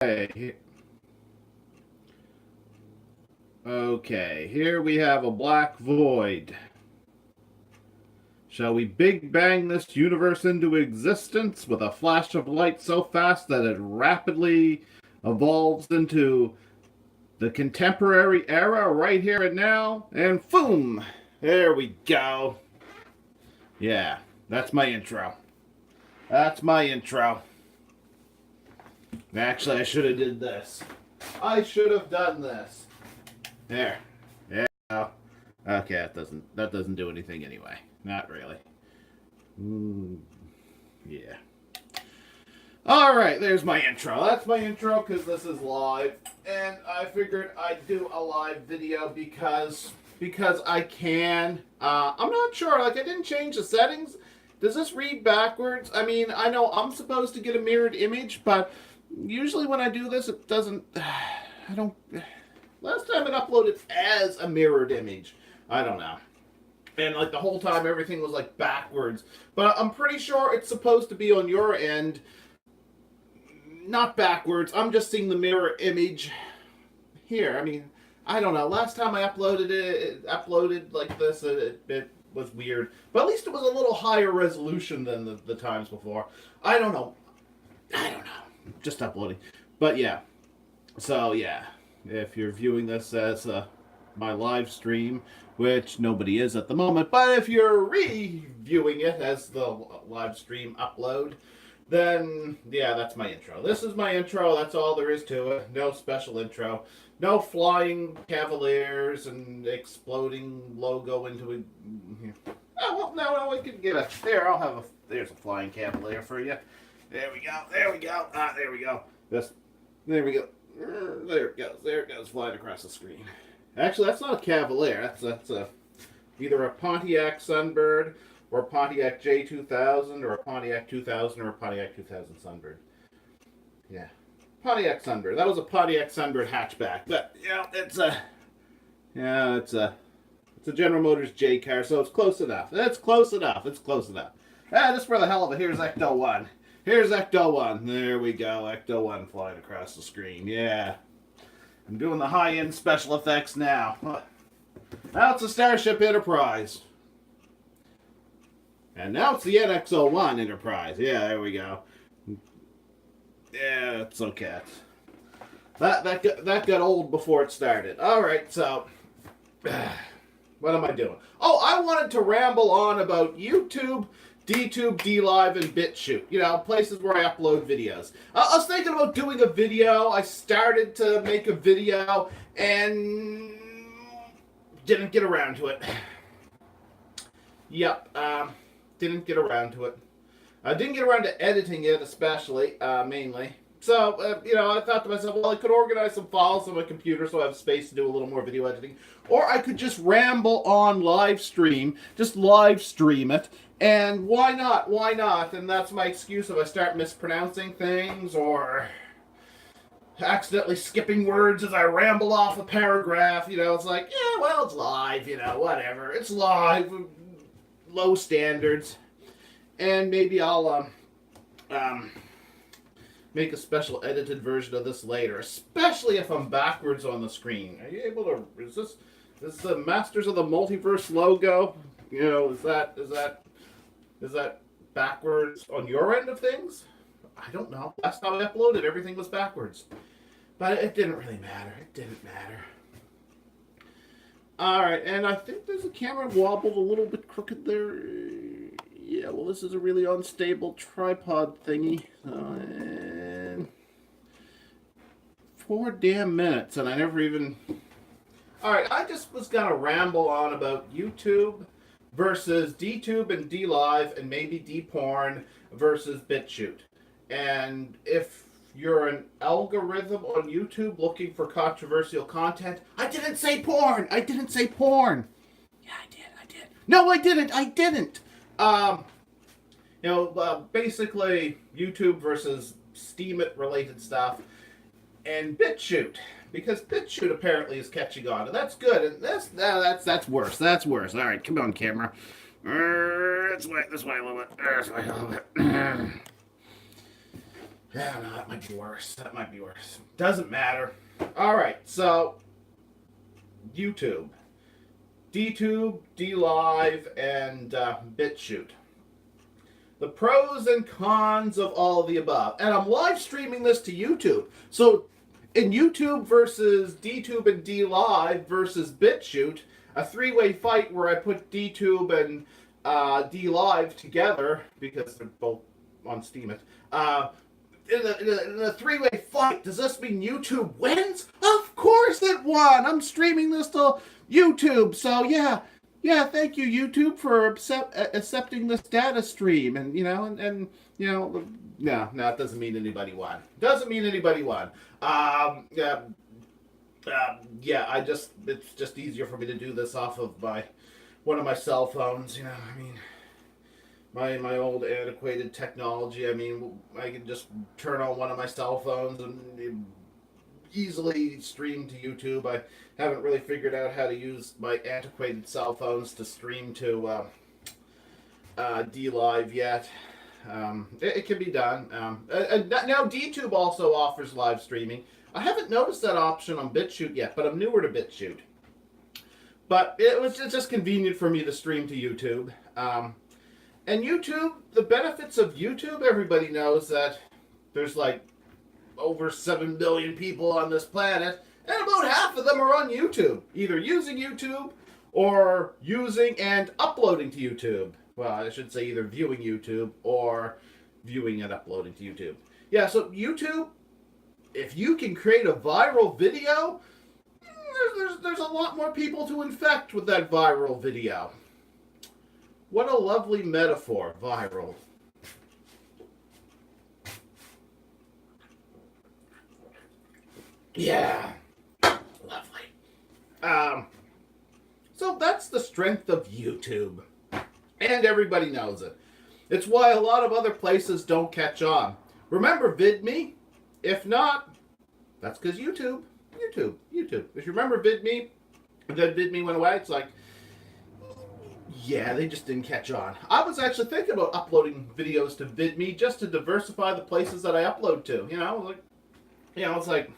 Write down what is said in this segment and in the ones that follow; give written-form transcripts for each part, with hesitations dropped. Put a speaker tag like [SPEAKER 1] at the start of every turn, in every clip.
[SPEAKER 1] Okay, here we have a black void. Shall we big bang this universe into existence with a flash of light so fast that it rapidly evolves into the contemporary era right here and now? And boom! There we go. Yeah, that's my intro. That's my intro. Actually, I should have did this. I should have done this. There. There we go. Okay, that doesn't do anything anyway. Not really. Yeah. All right, there's my intro. That's my intro because this is live, and I figured I'd do a live video because I can. I'm not sure. Like, I didn't change the settings. Does this read backwards? I mean, I know I'm supposed to get a mirrored image, but usually when I do this, it doesn't. I don't. Last time it uploaded as a mirrored image. I don't know. And like the whole time everything was like backwards. But I'm pretty sure it's supposed to be on your end not backwards. I'm just seeing the mirror image here. I mean, I don't know. Last time I uploaded it uploaded like this, it was weird. But at least it was a little higher resolution than the times before. I don't know. Just uploading. But yeah. So yeah. If you're viewing this as my live stream, which nobody is at the moment, but if you're reviewing it as the live stream upload, then yeah, that's my intro. This is my intro. That's all there is to it. No special intro. No flying cavaliers and exploding logo into a... Oh, well, no, we can get a... There, I'll have a... There's a flying cavalier for you. There we go. There we go. There we go. There we go. There it goes. There it goes, flying across the screen. Actually, that's not a Cavalier. That's either a Pontiac Sunbird or a Pontiac J2000 or a Pontiac 2000 or a Pontiac 2000 Sunbird. Yeah, Pontiac Sunbird. That was a Pontiac Sunbird hatchback. But it's a General Motors J car, so it's close enough. It's close enough. Just for the hell of it, here's Ecto 1. Here's Ecto 1. There we go. Ecto 1 flying across the screen. Yeah. I'm doing the high-end special effects now. Now it's a Starship Enterprise. And now it's the NX-01 Enterprise. Yeah, there we go. Yeah, it's okay. That got old before it started. Alright, so... What am I doing? Oh, I wanted to ramble on about YouTube... DTube, DLive, and BitChute. You know, places where I upload videos. I was thinking about doing a video. I started to make a video and didn't get around to it. Yep, didn't get around to it. I didn't get around to editing it, especially, mainly. So, I thought to myself, well, I could organize some files on my computer so I have space to do a little more video editing. Or I could just ramble on live stream, just live stream it. And why not? Why not? And that's my excuse if I start mispronouncing things or accidentally skipping words as I ramble off a paragraph. It's like, yeah, well, it's live, whatever. It's live, low standards. And maybe I'll make a special edited version of this later, especially if I'm backwards on the screen. Are you able to... Is the Masters of the Multiverse logo? Is that backwards on your end of things? I don't know. Last time I uploaded, everything was backwards. But it didn't really matter. It didn't matter. Alright, and I think there's a camera wobbled a little bit crooked there. Yeah, well, this is a really unstable tripod thingy. 4 damn minutes, and I never even... Alright, I just was going to ramble on about YouTube versus DTube and DLive and maybe DPorn versus BitChute. And if you're an algorithm on YouTube looking for controversial content... I didn't say porn! Yeah, I did. No, I didn't! Basically YouTube versus Steemit related stuff, and BitChute, because BitChute apparently is catching on, and that's good. And that's worse. That's worse. All right, come on, camera. This way a little bit. Yeah, no, that might be worse. That might be worse. Doesn't matter. All right, so YouTube, DTube, DLive, and BitChute. The pros and cons of all of the above. And I'm live streaming this to YouTube. So in YouTube versus DTube and DLive versus BitChute, a three-way fight where I put DTube and DLive together, because they're both on Steam. In a three-way fight, does this mean YouTube wins? Of course it won! I'm streaming this to YouTube, so yeah, thank you, YouTube, for accepting this data stream, and no, it doesn't mean anybody won. Doesn't mean anybody won. It's just easier for me to do this off of one of my cell phones. My old antiquated technology. I can just turn on one of my cell phones and easily stream to YouTube. I haven't really figured out how to use my antiquated cell phones to stream to DLive yet. It can be done. And now DTube also offers live streaming. I haven't noticed that option on BitChute yet, but I'm newer to BitChute. But it's just convenient for me to stream to YouTube. And YouTube, the benefits of YouTube, everybody knows that there's like over 7 billion people on this planet, and about half of them are on YouTube, either using YouTube or using and uploading to YouTube. Well, I should say either viewing YouTube or viewing and uploading to YouTube. Yeah, so YouTube, if you can create a viral video, there's a lot more people to infect with that viral video. What a lovely metaphor, viral. Yeah, lovely. So that's the strength of YouTube. And everybody knows it. It's why a lot of other places don't catch on. Remember VidMe? If not, that's because YouTube. If you remember VidMe, and then VidMe went away, it's like, yeah, they just didn't catch on. I was actually thinking about uploading videos to VidMe just to diversify the places that I upload to. It's like,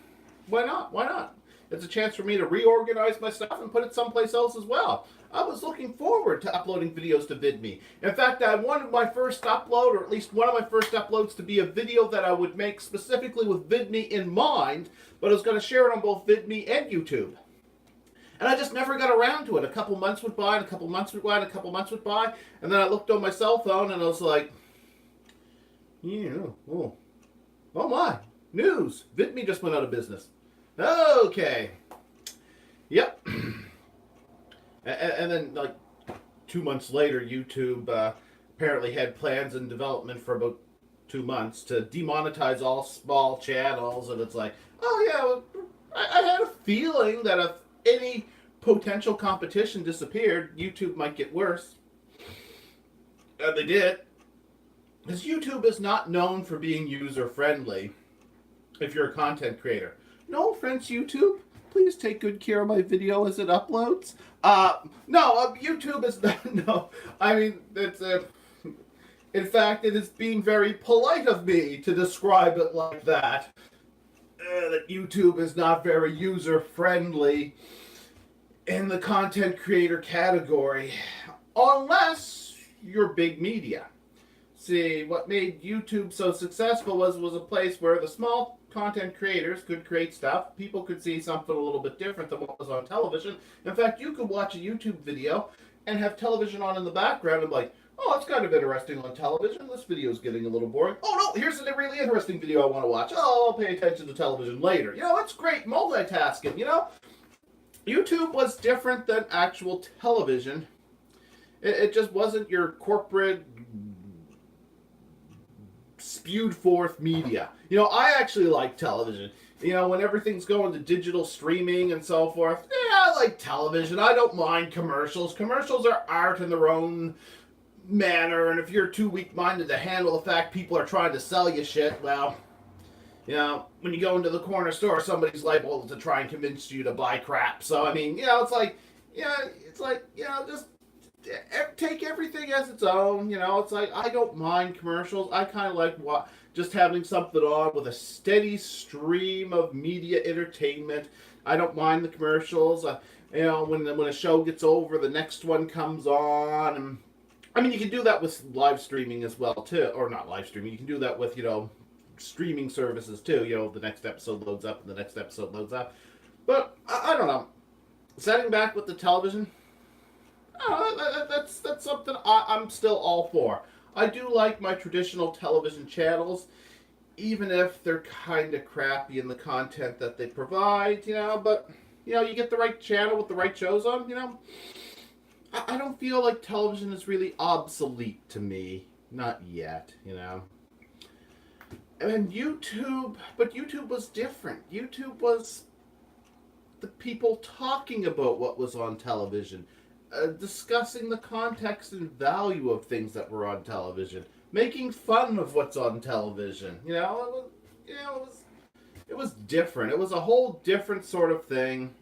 [SPEAKER 1] why not? It's a chance for me to reorganize my stuff and put it someplace else as well. I was looking forward to uploading videos to VidMe. In fact, I wanted my first upload, or at least one of my first uploads, to be a video that I would make specifically with VidMe in mind, but I was going to share it on both VidMe and YouTube. And I just never got around to it. A couple months went by, and a couple months went by, and a couple months went by, and then I looked on my cell phone, and I was like, oh my, news, VidMe just went out of business. Okay. Yep. And then, like, 2 months later, YouTube apparently had plans in development for about 2 months to demonetize all small channels, and it's like, oh yeah, I had a feeling that if any potential competition disappeared, YouTube might get worse. And they did. Because YouTube is not known for being user-friendly if you're a content creator. No offense, YouTube. Please take good care of my video as it uploads. YouTube is not, no. It's in fact, it is being very polite of me to describe it like that. That YouTube is not very user-friendly in the content creator category, unless you're big media. See, what made YouTube so successful was a place where the small content creators could create stuff. People could see something a little bit different than what was on television. In fact, you could watch a YouTube video and have television on in the background and be like, oh, it's kind of interesting on television. This video is getting a little boring. Oh, no, here's a really interesting video I want to watch. Oh, I'll pay attention to television later. It's great multitasking, YouTube was different than actual television. It just wasn't your corporate spewed forth media. I actually like television. When everything's going to digital streaming and so forth, I like television. I don't mind commercials. Commercials are art in their own manner, and if you're too weak-minded to handle the fact people are trying to sell you shit, well, when you go into the corner store, somebody's liable to try and convince you to buy crap. So, just take everything as its own. It's like, I don't mind commercials. I kind of like just having something on with a steady stream of media entertainment. I don't mind the commercials. You know, when a show gets over, the next one comes on. And I mean, you can do that with live streaming as well too, or not live streaming. You can do that with, you know, streaming services too. You know, the next episode loads up and the next episode loads up. But I don't know. Setting back with the television, that's something I'm still all for. I do like my traditional television channels, even if they're kind of crappy in the content that they provide, you know, but, you know, you get the right channel with the right shows on, you know. I don't feel like television is really obsolete to me. Not yet, you know. And but YouTube was different. YouTube was the people talking about what was on television, discussing the context and value of things that were on television, making fun of what's on television. You know, it was different. It was a whole different sort of thing.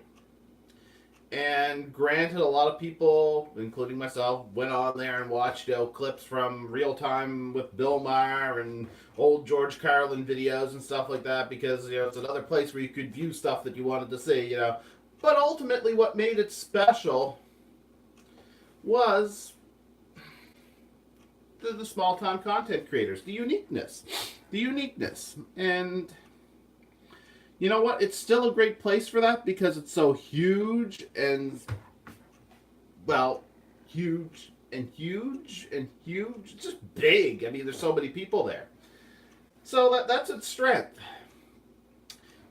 [SPEAKER 1] And granted, a lot of people, including myself, went on there and watched, you know, clips from Real Time with Bill Maher and old George Carlin videos and stuff like that, because, you know, it's another place where you could view stuff that you wanted to see, you know. But ultimately, what made it special was the small-time content creators, the uniqueness. And you know what? It's still a great place for that because it's so huge and, well, huge and huge and huge. It's just big. I mean, there's so many people there. So that's its strength.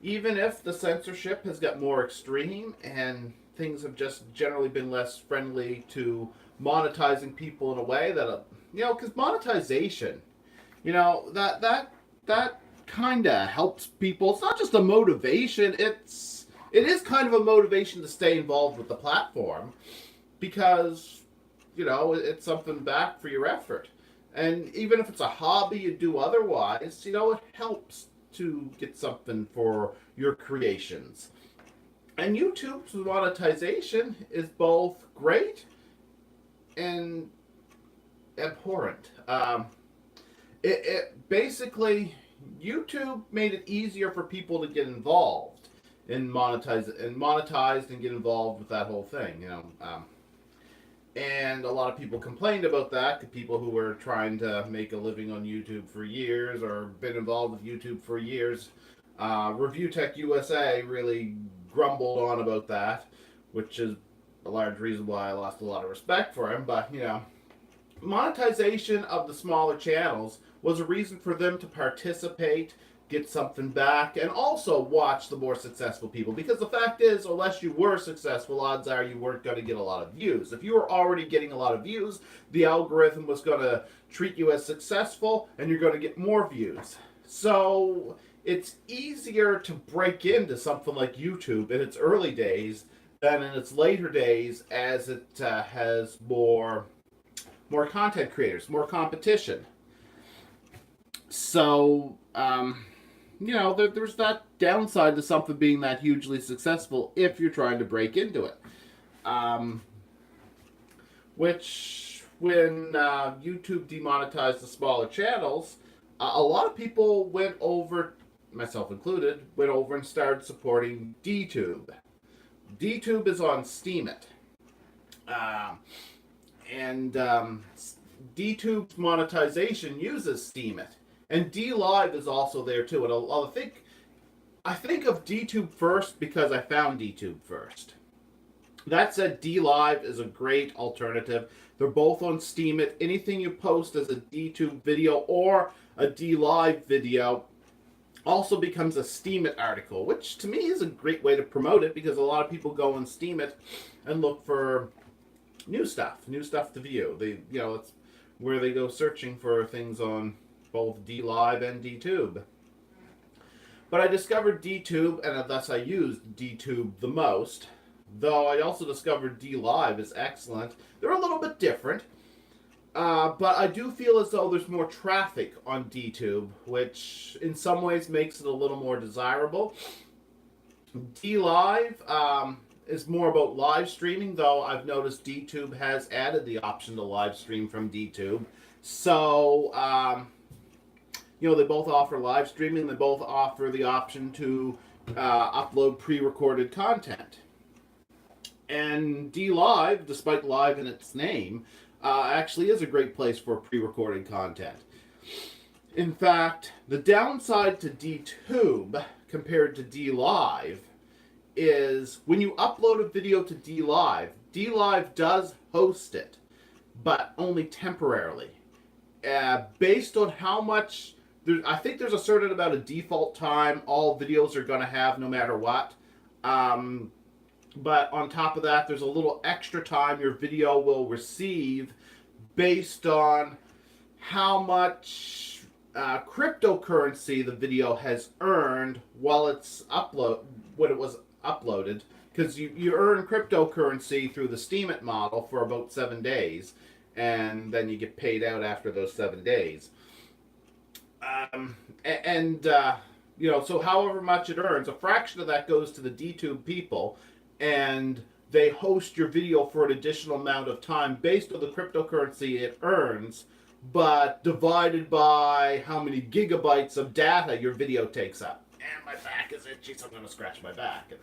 [SPEAKER 1] Even if the censorship has got more extreme and things have just generally been less friendly to monetizing people in a way that, you know, because monetization, you know, that kind of helps people. It's not just a motivation. It is kind of a motivation to stay involved with the platform because, you know, it's something back for your effort. And even if it's a hobby you do otherwise, you know, it helps to get something for your creations. And YouTube's monetization is both great and abhorrent. It basically, YouTube made it easier for people to get involved and monetized and get involved with that whole thing, you know. And a lot of people complained about that, the people who were trying to make a living on YouTube for years or been involved with YouTube for years. Review Tech USA really grumbled on about that, which is a large reason why I lost a lot of respect for him. But, you know, monetization of the smaller channels was a reason for them to participate, get something back, and also watch the more successful people. Because the fact is, unless you were successful, odds are you weren't going to get a lot of views. If you were already getting a lot of views, the algorithm was going to treat you as successful, and you're going to get more views. So it's easier to break into something like YouTube in its early days than in its later days, as it has more content creators, more competition. So, you know, there's that downside to something being that hugely successful if you're trying to break into it. Which, when YouTube demonetized the smaller channels, a lot of people went over, myself included, went over and started supporting DTube. DTube is on Steemit. DTube's monetization uses Steemit. And DLive is also there too. And I think of DTube first because I found DTube first. That said, DLive is a great alternative. They're both on Steemit. Anything you post as a DTube video or a DLive video also becomes a Steemit article, which to me is a great way to promote it because a lot of people go on Steemit and look for new stuff to view. It's where they go searching for things on both DLive and DTube. But I discovered DTube, and thus I used DTube the most, though I also discovered DLive is excellent. They're a little bit different, but I do feel as though there's more traffic on DTube, which in some ways makes it a little more desirable. DLive is more about live streaming, though I've noticed DTube has added the option to live stream from DTube. So, they both offer live streaming. They both offer the option to upload pre-recorded content. And DLive, despite live in its name, actually is a great place for pre-recorded content. In fact, the downside to DTube compared to DLive is when you upload a video to DLive, DLive does host it, but only temporarily. Based on how much, I think there's a certain amount of default time all videos are going to have no matter what. But on top of that, there's a little extra time your video will receive based on how much cryptocurrency the video has earned while it's when it was uploaded, because you earn cryptocurrency through the Steam It model for about 7 days, and then you get paid out after those 7 days. So however much it earns, a fraction of that goes to the DTube people, and they host your video for an additional amount of time based on the cryptocurrency it earns, but divided by how many gigabytes of data your video takes up. And my back is itchy, so I'm going to scratch my back. And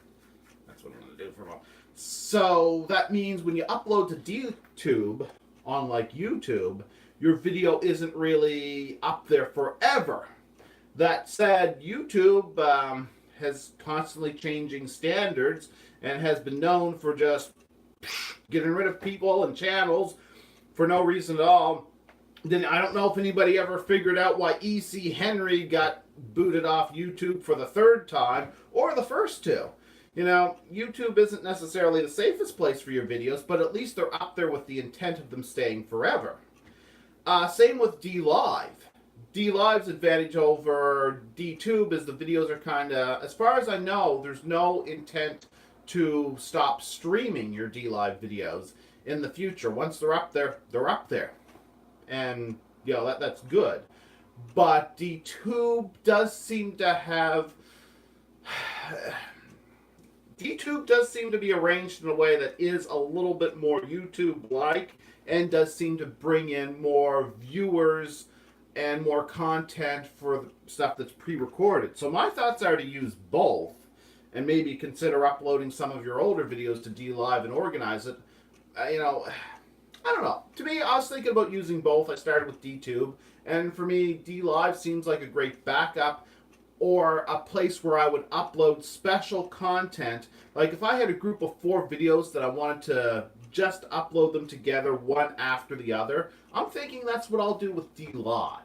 [SPEAKER 1] that's what I'm going to do for a while. So that means when you upload to DTube, unlike YouTube, your video isn't really up there forever. That said, YouTube has constantly changing standards and has been known for just getting rid of people and channels for no reason at all. Then I don't know if anybody ever figured out why E.C. Henry got booted off YouTube for the 3rd time or the first 2. YouTube isn't necessarily the safest place for your videos, but at least they're up there with the intent of them staying forever. Same with DLive. DLive's advantage over DTube is the videos are kind of, as far as I know, there's no intent to stop streaming your DLive videos in the future. Once they're up there, they're up there. And, that's good. But DTube does seem to have... DTube does seem to be arranged in a way that is a little bit more YouTube-like and does seem to bring in more viewers and more content for stuff that's pre-recorded. So my thoughts are to use both and maybe consider uploading some of your older videos to DLive and organize it. I don't know. To me, I was thinking about using both. I started with DTube, and for me, DLive seems like a great backup or a place where I would upload special content. Like if I had a group of 4 videos that I wanted to just upload them together one after the other, I'm thinking that's what I'll do with DLive.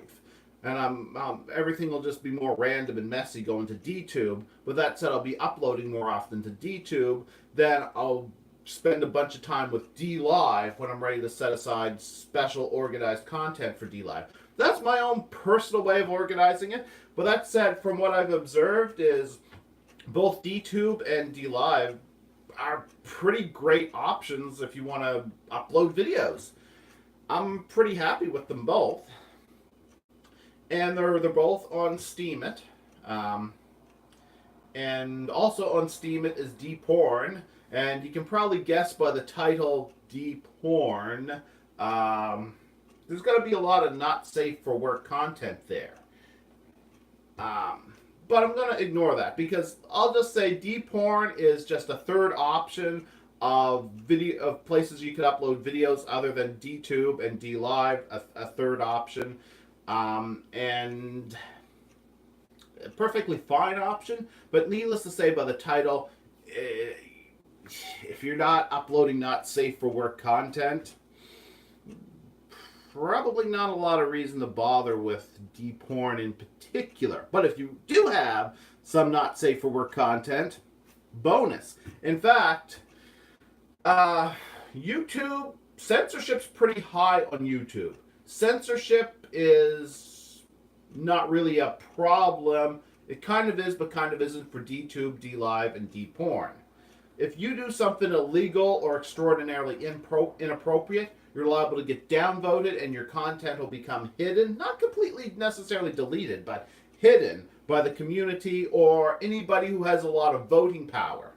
[SPEAKER 1] And everything will just be more random and messy going to DTube. With that said, I'll be uploading more often to DTube. Then I'll spend a bunch of time with DLive when I'm ready to set aside special organized content for DLive. That's my own personal way of organizing it. But that said, from what I've observed is both DTube and DLive are pretty great options if you want to upload videos. I'm pretty happy with them both. And they're both on Steam It. And also on Steam It is DPorn. And you can probably guess by the title DPorn, there's going to be a lot of not safe for work content there. But I'm going to ignore that because I'll just say DPorn is just a 3rd option of places you could upload videos other than DTube and DLive, a 3rd option. And a perfectly fine option, but needless to say by the title, if you're not uploading not safe for work content, probably not a lot of reason to bother with DPorn in particular. But if you do have some not safe for work content, bonus. In fact, YouTube, censorship's pretty high on YouTube. Censorship is not really a problem. It kind of is, but kind of isn't for DTube, DLive, and DPorn. If you do something illegal or extraordinarily inappropriate, you're liable to get downvoted and your content will become hidden, not completely necessarily deleted, but hidden by the community or anybody who has a lot of voting power.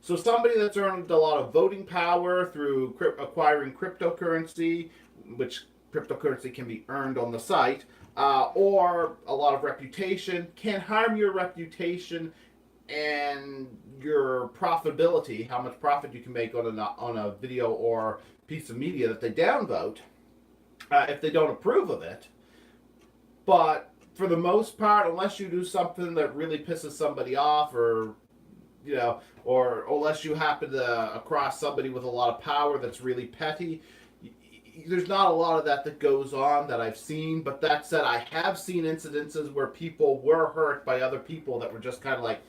[SPEAKER 1] So somebody that's earned a lot of voting power through acquiring cryptocurrency, which cryptocurrency can be earned on the site, or a lot of reputation, can harm your reputation and your profitability, how much profit you can make on a video or piece of media that they downvote, if they don't approve of it. But for the most part, unless you do something that really pisses somebody off, or or unless you happen to cross somebody with a lot of power that's really petty, there's not a lot of that goes on that I've seen. But that said, I have seen incidences where people were hurt by other people that were just kind of like,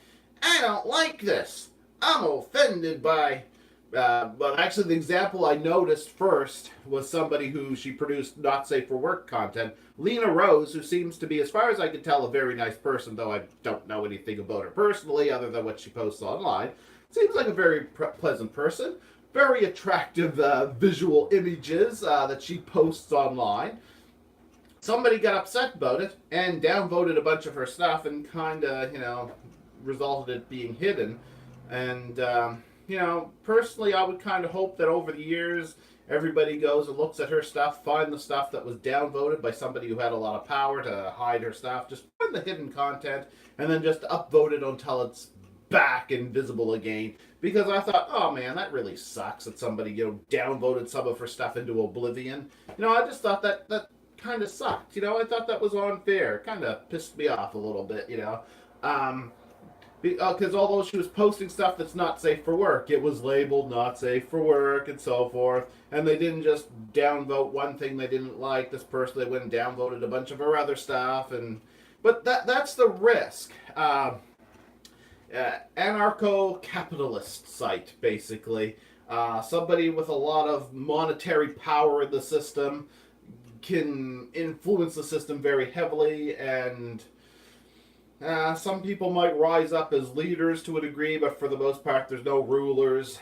[SPEAKER 1] I don't like this. I'm offended by... but actually, the example I noticed first was somebody who she produced not safe for work content. Lena Rose, who seems to be, as far as I can tell, a very nice person, though I don't know anything about her personally other than what she posts online. Seems like a very pleasant person. Very attractive visual images that she posts online. Somebody got upset about it and downvoted a bunch of her stuff and kind of, resulted in it being hidden. And, personally, I would kind of hope that over the years, everybody goes and looks at her stuff, find the stuff that was downvoted by somebody who had a lot of power to hide her stuff, just find the hidden content, and then just upvote it until it's back and visible again. Because I thought, oh man, that really sucks that somebody, downvoted some of her stuff into oblivion. I just thought that kind of sucked. I thought that was unfair. Kind of pissed me off a little bit, because although she was posting stuff that's not safe for work, it was labeled not safe for work and so forth, and they didn't just downvote one thing they didn't like. This person, they went and downvoted a bunch of her other stuff, but that's the risk. Anarcho-capitalist site, basically. Somebody with a lot of monetary power in the system can influence the system very heavily, and some people might rise up as leaders to a degree, but for the most part, there's no rulers.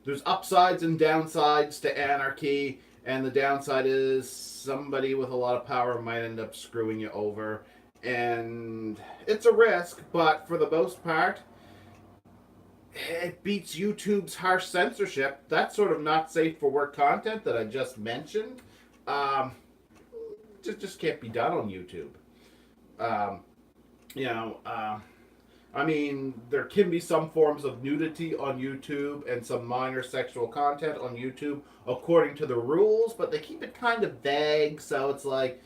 [SPEAKER 1] There's upsides and downsides to anarchy, and the downside is somebody with a lot of power might end up screwing you over. And it's a risk, but for the most part, it beats YouTube's harsh censorship. That sort of not safe for work content that I just mentioned, just can't be done on YouTube. There can be some forms of nudity on YouTube and some minor sexual content on YouTube according to the rules, but they keep it kind of vague, so it's like,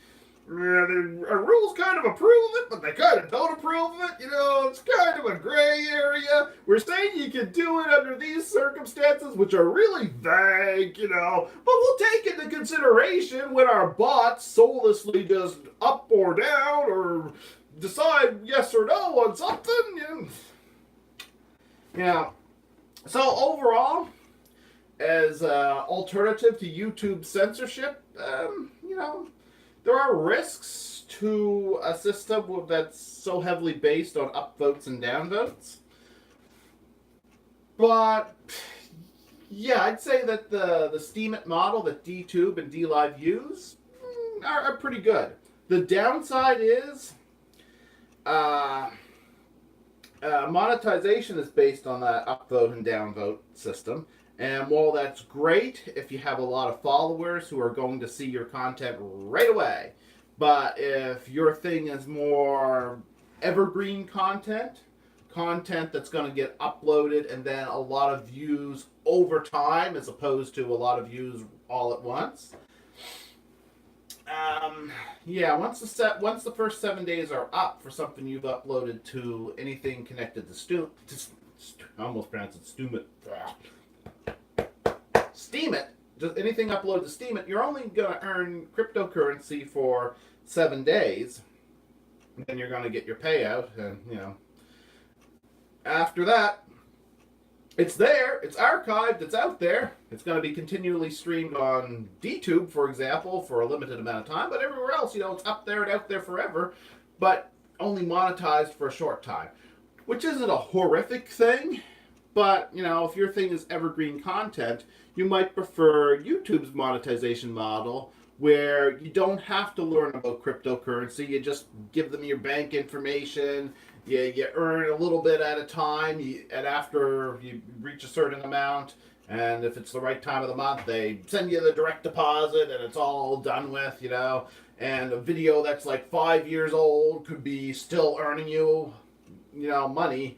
[SPEAKER 1] rules kind of approve it, but they kind of don't approve it. It's kind of a gray area. We're saying you can do it under these circumstances, which are really vague, but we'll take into consideration when our bots soullessly just up or down or decide yes or no on something. So overall, as an alternative to YouTube censorship, there are risks to a system that's so heavily based on upvotes and downvotes. But, yeah, I'd say that the Steam It model that DTube and DLive use are pretty good. The downside is monetization is based on that upvote and downvote system. And while that's great if you have a lot of followers who are going to see your content right away, but if your thing is more evergreen content that's going to get uploaded and then a lot of views over time as opposed to a lot of views all at once, once the first 7 days are up for something you've uploaded to anything connected to I almost pronounced it Steam It, just anything uploaded to Steam It, you're only going to earn cryptocurrency for 7 days. And then you're going to get your payout. And, after that, it's there, it's archived, it's out there. It's going to be continually streamed on DTube, for example, for a limited amount of time. But everywhere else, it's up there and out there forever. But only monetized for a short time. Which isn't a horrific thing. But, if your thing is evergreen content, you might prefer YouTube's monetization model, where you don't have to learn about cryptocurrency. You just give them your bank information. You earn a little bit at a time, and after you reach a certain amount, And if it's the right time of the month, they send you the direct deposit and it's all done with, you know. And a video that's like 5 years old could be still earning you, you know, money.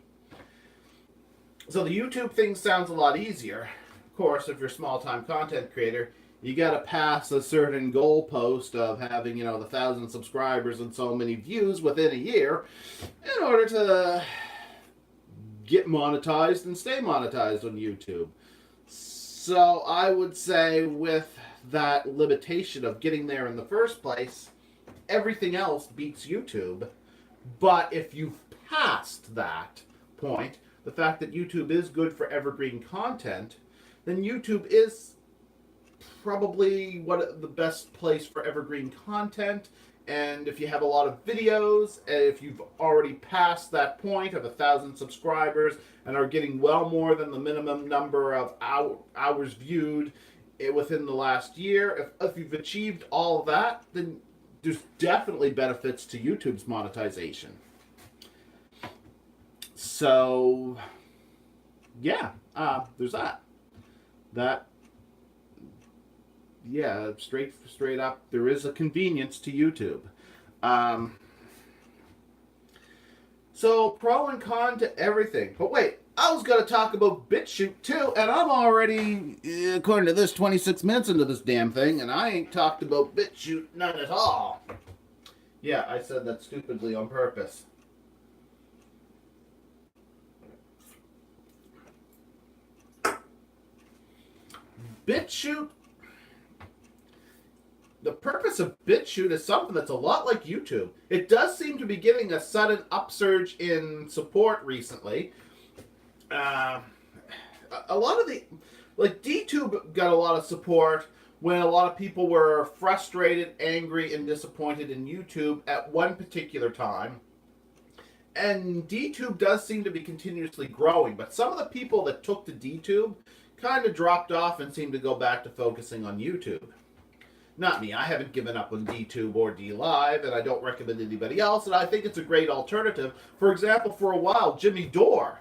[SPEAKER 1] So the YouTube thing sounds a lot easier. Of course, if you're a small-time content creator, you got to pass a certain goalpost of having, you know, the 1,000 subscribers and so many views within a year in order to get monetized and stay monetized on YouTube. So I would say with that limitation of getting there in the first place, everything else beats YouTube. But if you've passed that point, the fact that YouTube is good for evergreen content, then YouTube is probably the best place for evergreen content. And if you have a lot of videos, and if you've already passed that point of 1,000 subscribers and are getting well more than the minimum number of hours viewed within the last year, if you've achieved all of that, then there's definitely benefits to YouTube's monetization. So, yeah, there's that. Yeah, straight up, there is a convenience to YouTube. So, pro and con to everything. But wait, I was going to talk about BitChute too, and I'm already, according to this, 26 minutes into this damn thing, and I ain't talked about BitChute none at all. Yeah, I said that stupidly on purpose. BitChute, the purpose of BitChute is something that's a lot like YouTube. It does seem to be getting a sudden upsurge in support recently. A lot of like DTube got a lot of support when a lot of people were frustrated, angry, and disappointed in YouTube at one particular time. And DTube does seem to be continuously growing, but some of the people that took to DTube kind of dropped off and seemed to go back to focusing on YouTube. Not me. I haven't given up on DTube or DLive, and I don't recommend anybody else, and I think it's a great alternative. For example, for a while, Jimmy Dore,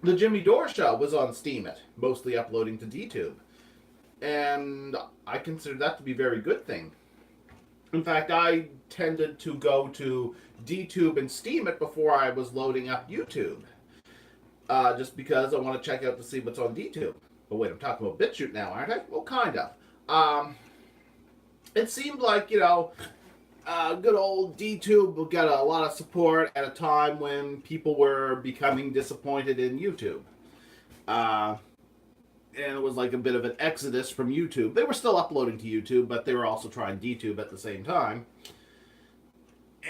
[SPEAKER 1] the Jimmy Dore Show was on Steemit, mostly uploading to DTube. And I consider that to be a very good thing. In fact, I tended to go to DTube and Steemit before I was loading up YouTube. Just because I want to check out to see what's on DTube. But wait, I'm talking about BitChute now, aren't I? Well, kind of. It seemed like, you know, good old DTube got a lot of support at a time when people were becoming disappointed in YouTube. And it was like a bit of an exodus from YouTube. They were still uploading to YouTube, but they were also trying DTube at the same time.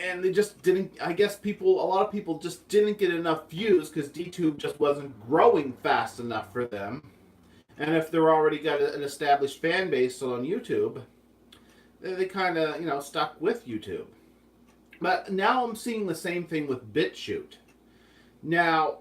[SPEAKER 1] And they just didn't, I guess a lot of people just didn't get enough views because DTube just wasn't growing fast enough for them. And if they're already got an established fan base on YouTube, they kind of, you know, stuck with YouTube. But now I'm seeing the same thing with BitChute. Now,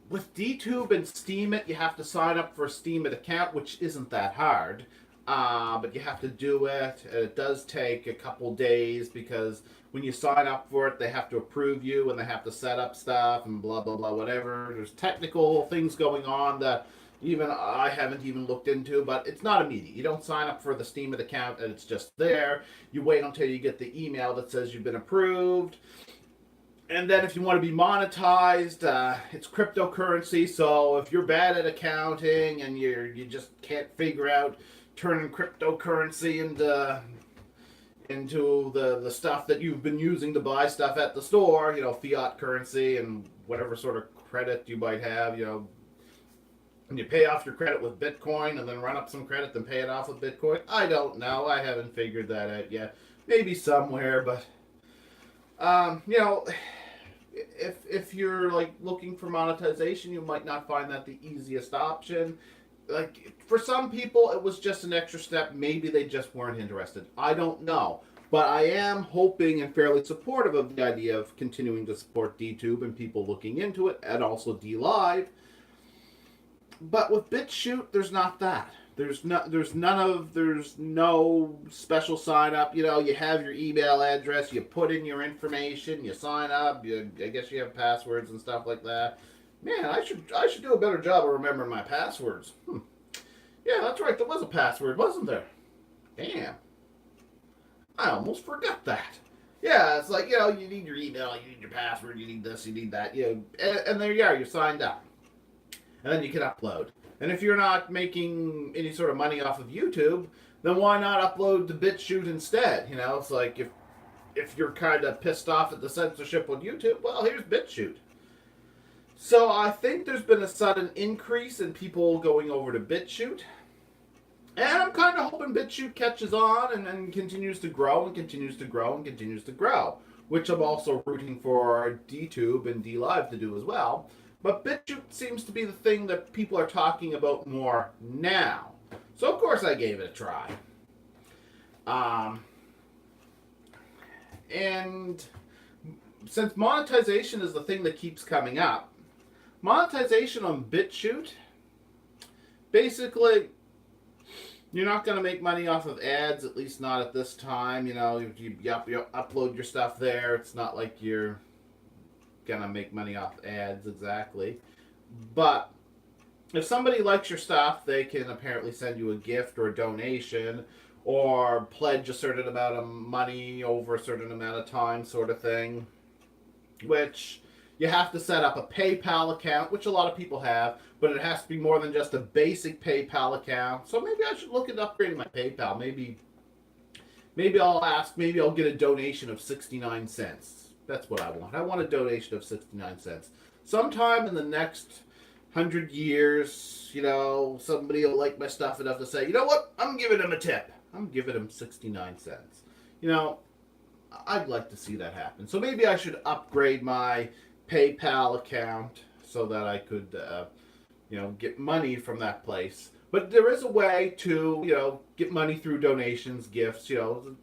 [SPEAKER 1] with DTube and Steemit, you have to sign up for a Steemit account, which isn't that hard. But you have to do it. It does take a couple days because when you sign up for it, they have to approve you and they have to set up stuff and blah, blah, blah, whatever. There's technical things going on that even I haven't even looked into, but it's not immediate. You don't sign up for the Steemit account and it's just there. You wait until you get the email that says you've been approved. And then if you want to be monetized, it's cryptocurrency. So if you're bad at accounting and you just can't figure out turning cryptocurrency into the stuff that you've been using to buy stuff at the store, you know, fiat currency and whatever sort of credit you might have, you know, and you pay off your credit with Bitcoin and then run up some credit and pay it off with Bitcoin. I don't know. I haven't figured that out yet. Maybe somewhere, but you know, if you're like looking for monetization, you might not find that the easiest option. Like for some people, it was just an extra step. Maybe they just weren't interested. I don't know, but I am hoping and fairly supportive of the idea of continuing to support DTube and people looking into it, and also DLive. But with BitChute, there's not that. There's no special sign up. You know, you have your email address, you put in your information, you sign up. I guess you have passwords and stuff like that. Man, I should do a better job of remembering my passwords. Yeah, that's right. There was a password, wasn't there? Damn. I almost forgot that. Yeah, it's like, you need your email, you need your password, you need this, you need that. And there you are, you're signed up. And then you can upload. And if you're not making any sort of money off of YouTube, then why not upload to BitChute instead? It's like if you're kind of pissed off at the censorship on YouTube, well, here's BitChute. So I think there's been a sudden increase in people going over to BitChute. And I'm kind of hoping BitChute catches on and continues to grow and continues to grow and continues to grow, which I'm also rooting for DTube and DLive to do as well. But BitChute seems to be the thing that people are talking about more now. So, of course, I gave it a try. And since monetization is the thing that keeps coming up, monetization on BitChute, basically, you're not going to make money off of ads, at least not at this time. You upload your stuff there. It's not like you're going to make money off ads exactly. But if somebody likes your stuff, they can apparently send you a gift or a donation or pledge a certain amount of money over a certain amount of time sort of thing, which you have to set up a PayPal account, which a lot of people have, but it has to be more than just a basic PayPal account. So maybe I should look at upgrading my PayPal. Maybe I'll get a donation of 69 cents. That's what I want. I want a donation of 69 cents. Sometime in the next 100 years, somebody will like my stuff enough to say, you know what, I'm giving him a tip. I'm giving him 69 cents. I'd like to see that happen. So maybe I should upgrade my PayPal account so that I could, get money from that place. But there is a way to, get money through donations, gifts, To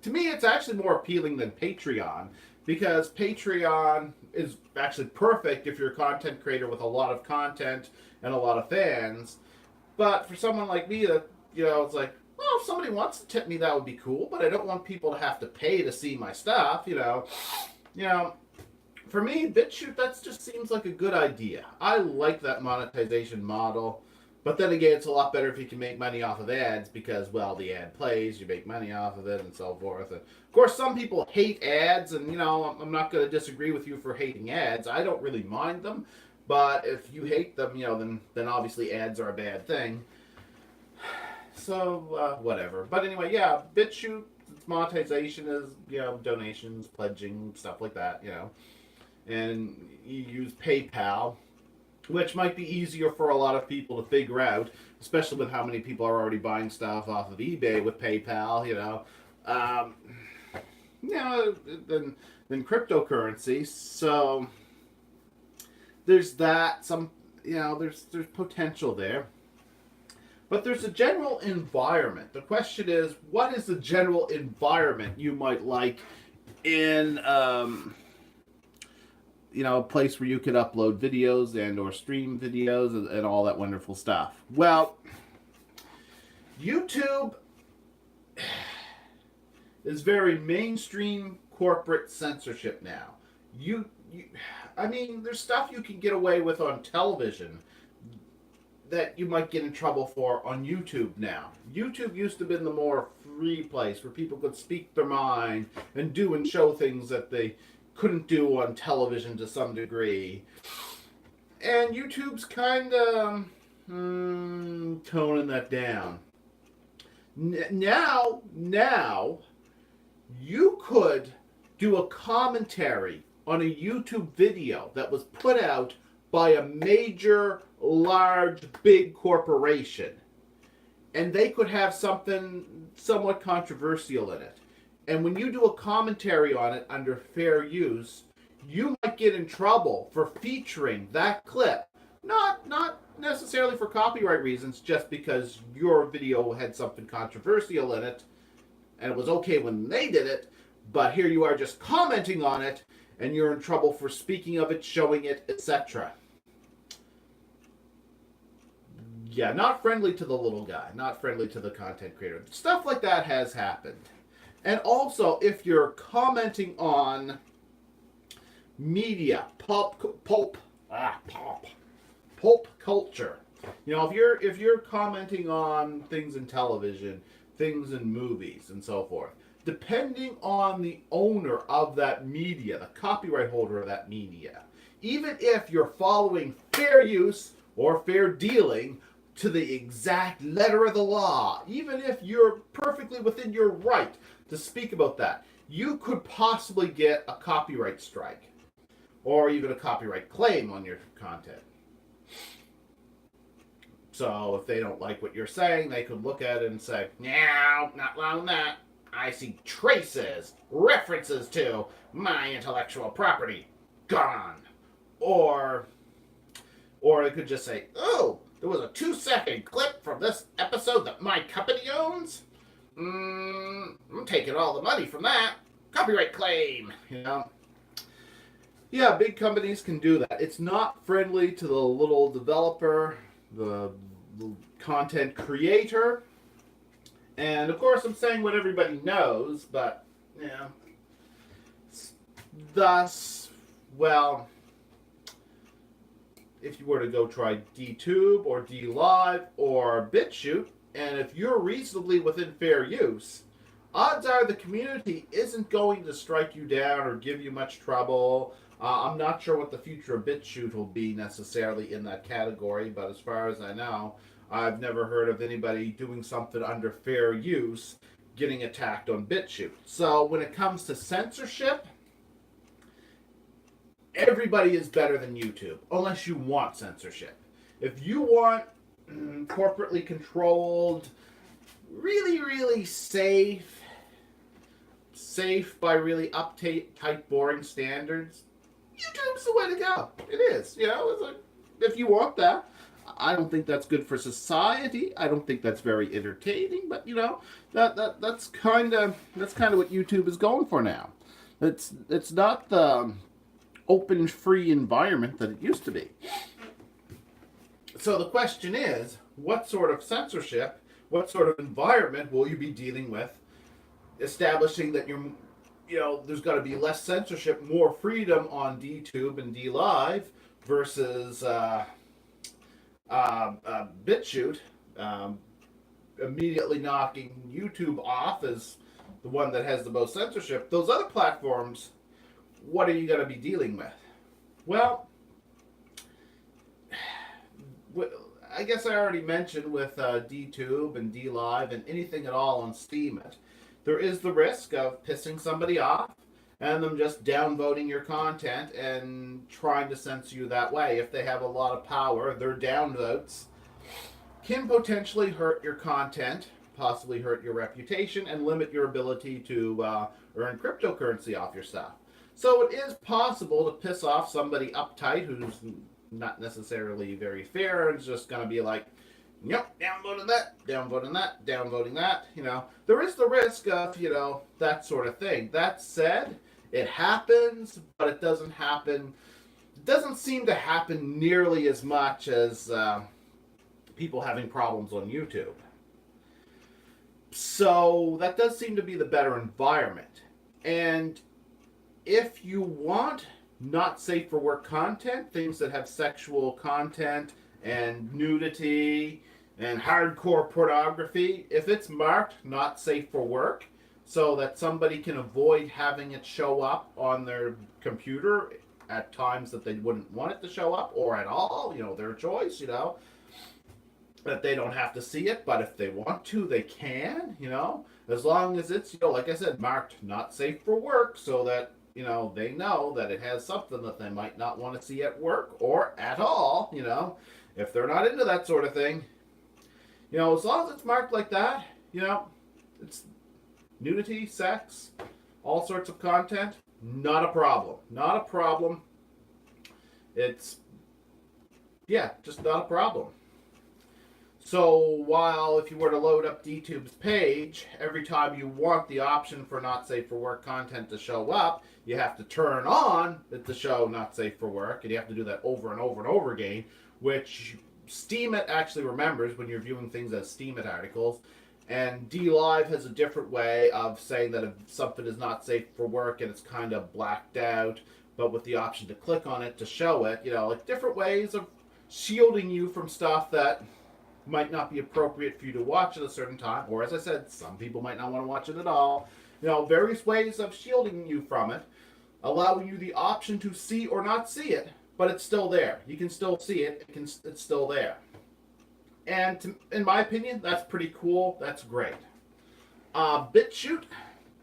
[SPEAKER 1] me, it's actually more appealing than Patreon, because Patreon is actually perfect if you're a content creator with a lot of content and a lot of fans. But for someone like me, that it's like, well, if somebody wants to tip me, that would be cool. But I don't want people to have to pay to see my stuff. For me, BitChute, that just seems like a good idea. I like that monetization model. But then again, it's a lot better if you can make money off of ads because, well, the ad plays, you make money off of it, and so forth. And of course, some people hate ads, and, I'm not going to disagree with you for hating ads. I don't really mind them. But if you hate them, then obviously ads are a bad thing. So, whatever. But anyway, yeah, BitChute, monetization is, donations, pledging, stuff like that, And you use PayPal, which might be easier for a lot of people to figure out, especially with how many people are already buying stuff off of eBay with PayPal, than cryptocurrency. So there's that. There's potential there. But there's a general environment. The question is, what is the general environment you might like in a place where you could upload videos and or stream videos and all that wonderful stuff? Well, YouTube is very mainstream corporate censorship now. There's stuff you can get away with on television that you might get in trouble for on YouTube now. YouTube used to be the more free place where people could speak their mind and do and show things that they couldn't do on television to some degree. And YouTube's kind of toning that down. Now, you could do a commentary on a YouTube video that was put out by a major, large, big corporation. And they could have something somewhat controversial in it. And when you do a commentary on it under fair use, you might get in trouble for featuring that clip. Not necessarily for copyright reasons, just because your video had something controversial in it, and it was okay when they did it, but here you are just commenting on it, and you're in trouble for speaking of it, showing it, etc. Yeah, not friendly to the little guy, not friendly to the content creator. Stuff like that has happened. And also, if you're commenting on media, pulp culture, You know, if you're commenting on things in television, things in movies, and so forth, depending on the owner of that media, the copyright holder of that media, even if you're following fair use or fair dealing to the exact letter of the law, even if you're perfectly within your right to speak about that, you could possibly get a copyright strike or even a copyright claim on your content. So if they don't like what you're saying, they could look at it and say, no, not allowing that. I see traces, references to my intellectual property. Gone. Or they could just say, oh, there was a 2-second clip from this episode that my company owns. I'm taking all the money from that. Copyright claim, you know. Yeah, big companies can do that. It's not friendly to the little developer, the content creator. And of course I'm saying what everybody knows, but yeah. Thus, well, if you were to go try DTube or DLive or BitChute, and if you're reasonably within fair use, odds are the community isn't going to strike you down or give you much trouble. I'm not sure what the future of BitChute will be necessarily in that category, but as far as I know, I've never heard of anybody doing something under fair use getting attacked on BitChute. So when it comes to censorship, everybody is better than YouTube, unless you want censorship. If you want corporately controlled, really, really safe by really uptight, boring standards, YouTube's the way to go. It is. You know, it's like, if you want that. I don't think that's good for society. I don't think that's very entertaining. But you know, that's kind of what YouTube is going for now. It's not the open, free environment that it used to be. So the question is, what sort of censorship, what sort of environment will you be dealing with, establishing that there's got to be less censorship, more freedom on DTube and DLive versus BitChute, immediately knocking YouTube off as the one that has the most censorship. Those other platforms, what are you going to be dealing with? Well, I guess I already mentioned with DTube and DLive and anything at all on Steam, there is the risk of pissing somebody off and them just downvoting your content and trying to censor you that way. If they have a lot of power, their downvotes can potentially hurt your content, possibly hurt your reputation, and limit your ability to earn cryptocurrency off your stuff. So it is possible to piss off somebody uptight who's not necessarily very fair and is just going to be like, yep, downvoting that, downvoting that. You know, there is the risk of, that sort of thing. That said, it happens, but it doesn't happen. It doesn't seem to happen nearly as much as people having problems on YouTube. So that does seem to be the better environment. And if you want not safe for work content, things that have sexual content and nudity and hardcore pornography, if it's marked not safe for work, so that somebody can avoid having it show up on their computer at times that they wouldn't want it to show up, or at all, their choice, that they don't have to see it, but if they want to, they can, as long as it's, like I said, marked not safe for work, so that, they know that it has something that they might not want to see at work or at all, if they're not into that sort of thing. As long as it's marked like that, it's nudity, sex, all sorts of content, not a problem. Not a problem. It's, just not a problem. So while if you were to load up DTube's page, every time you want the option for not safe for work content to show up, you have to turn on it to show not safe for work, and you have to do that over and over and over again, which Steemit actually remembers when you're viewing things as Steemit articles. And DLive has a different way of saying that if something is not safe for work and it's kind of blacked out, but with the option to click on it to show it, like different ways of shielding you from stuff that might not be appropriate for you to watch at a certain time, or as I said, some people might not want to watch it at all. You know, various ways of shielding you from it, allowing you the option to see or not see it, but it's still there. You can still see it. It's still there. And in my opinion, that's pretty cool. That's great. BitChute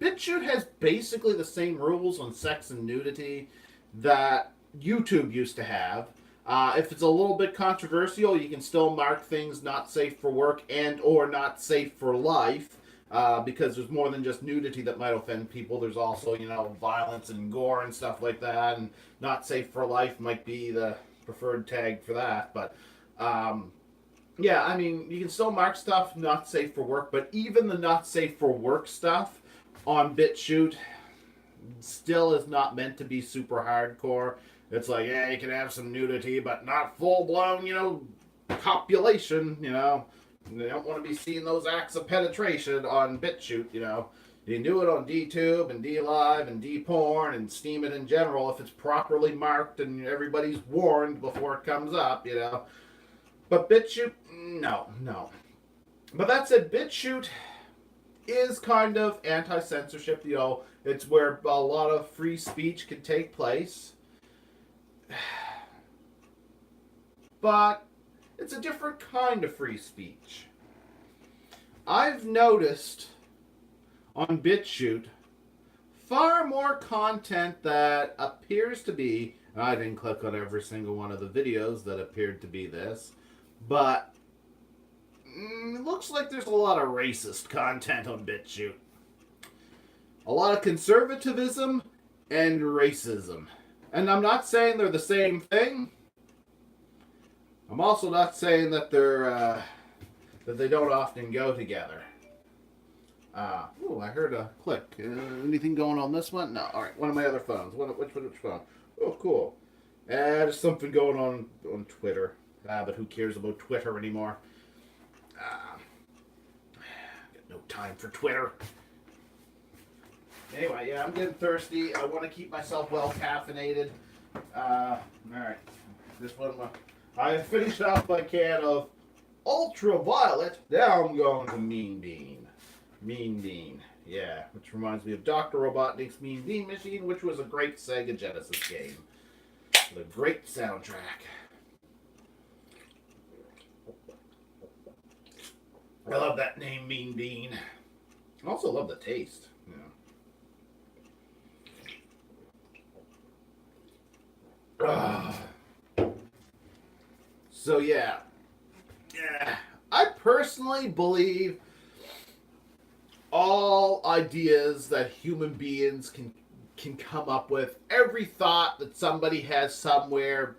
[SPEAKER 1] has basically the same rules on sex and nudity that YouTube used to have. If it's a little bit controversial, you can still mark things not safe for work and or not safe for life, because there's more than just nudity that might offend people. There's also, you know, violence and gore and stuff like that, and not safe for life might be the preferred tag for that. But yeah, I mean, you can still mark stuff not safe for work, but even the not safe for work stuff on BitChute still is not meant to be super hardcore. It's like, yeah, you can have some nudity, but not full-blown, you know, copulation, you know. You don't want to be seeing those acts of penetration on BitChute, you know. You can do it on DTube and DLive and DPorn and Steam it in general if it's properly marked and everybody's warned before it comes up, you know. But BitChute, no. But that said, BitChute is kind of anti-censorship, you know. It's where a lot of free speech can take place. But it's a different kind of free speech. I've noticed on BitChute far more content that appears to be, and I didn't click on every single one of the videos that appeared to be this, but it looks like there's a lot of racist content on BitChute. A lot of conservatism and racism. And I'm not saying they're the same thing. I'm also not saying that they're that they don't often go together. Oh, I heard a click. Anything going on this one? No. All right, one of my other phones. Which phone? Oh, cool. There's something going on Twitter. But who cares about Twitter anymore? Got no time for Twitter. Anyway, yeah, I'm getting thirsty. I want to keep myself well caffeinated. All right. This one, I finished off my can of Ultraviolet. Now I'm going to Mean Bean. Mean Bean. Yeah, which reminds me of Dr. Robotnik's Mean Bean Machine, which was a great Sega Genesis game. With a great soundtrack. I love that name, Mean Bean. I also love the taste. So yeah, I personally believe all ideas that human beings can come up with, every thought that somebody has somewhere,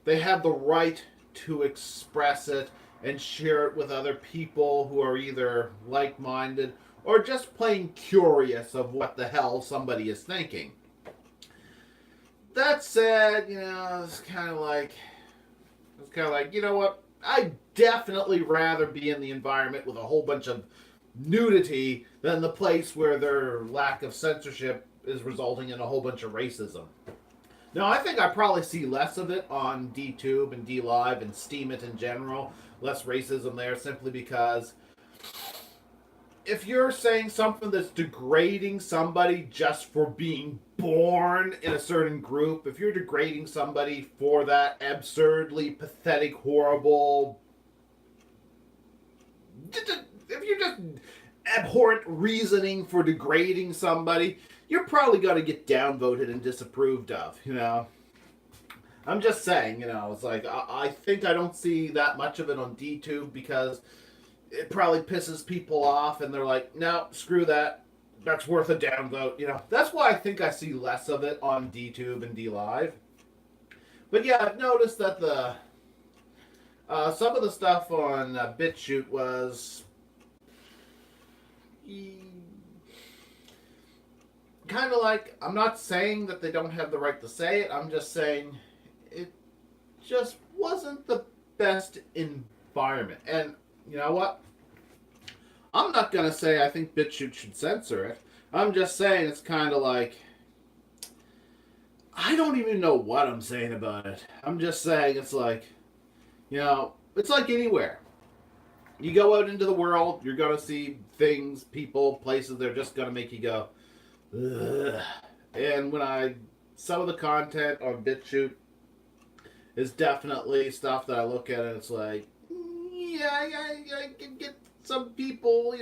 [SPEAKER 1] they have the right to express it and share it with other people who are either like-minded or just plain curious of what the hell somebody is thinking. That said, you know, it's kind of like, you know what? I'd definitely rather be in the environment with a whole bunch of nudity than the place where their lack of censorship is resulting in a whole bunch of racism. Now, I think I probably see less of it on DTube and DLive and Steam it in general. Less racism there simply because if you're saying something that's degrading somebody just for being born in a certain group, if you're degrading somebody for that absurdly pathetic, horrible, if you're just abhorrent reasoning for degrading somebody, you're probably going to get downvoted and disapproved of, you know. I'm just saying, you know, it's like, I think I don't see that much of it on DTube because it probably pisses people off and they're like, no, screw that. That's worth a downvote, you know. That's why I think I see less of it on DTube and DLive. But yeah, I've noticed that some of the stuff on BitChute was kind of like, I'm not saying that they don't have the right to say it, I'm just saying it just wasn't the best environment. And you know what? I'm not going to say I think BitChute should censor it. I'm just saying it's kind of like, I don't even know what I'm saying about it. I'm just saying it's like, it's like anywhere. You go out into the world, you're going to see things, people, places that are just going to make you go, ugh. And some of the content on BitChute is definitely stuff that I look at and it's like, yeah, I can get some people,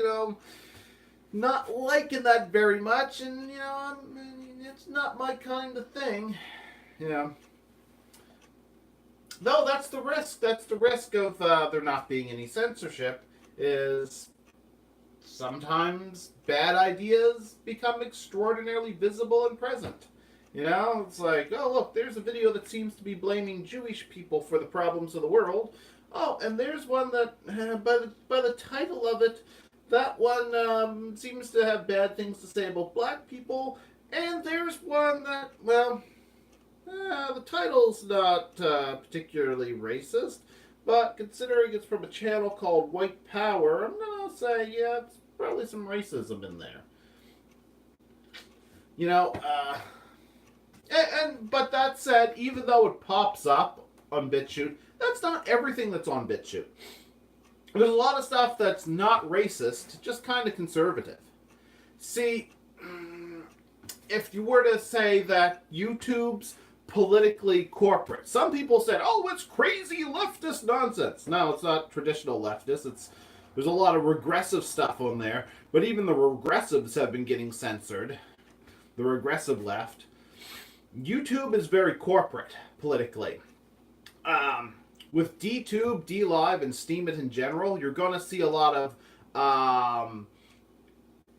[SPEAKER 1] not liking that very much, and, it's not my kind of thing, No, that's the risk. That's the risk of there not being any censorship, is sometimes bad ideas become extraordinarily visible and present. It's like, oh, look, there's a video that seems to be blaming Jewish people for the problems of the world. Oh, and there's one that, by the title of it, that one seems to have bad things to say about black people. And there's one that, well, the title's not particularly racist, but considering it's from a channel called White Power, I'm going to say, yeah, it's probably some racism in there. But that said, even though it pops up on BitChute, that's not everything that's on BitChute. There's a lot of stuff that's not racist, just kind of conservative. See, if you were to say that YouTube's politically corporate, some people said, oh, it's crazy leftist nonsense. No, it's not traditional leftist. There's a lot of regressive stuff on there, but even the regressives have been getting censored. The regressive left. YouTube is very corporate politically. With DTube, DLive, and Steemit in general, you're going to see a lot of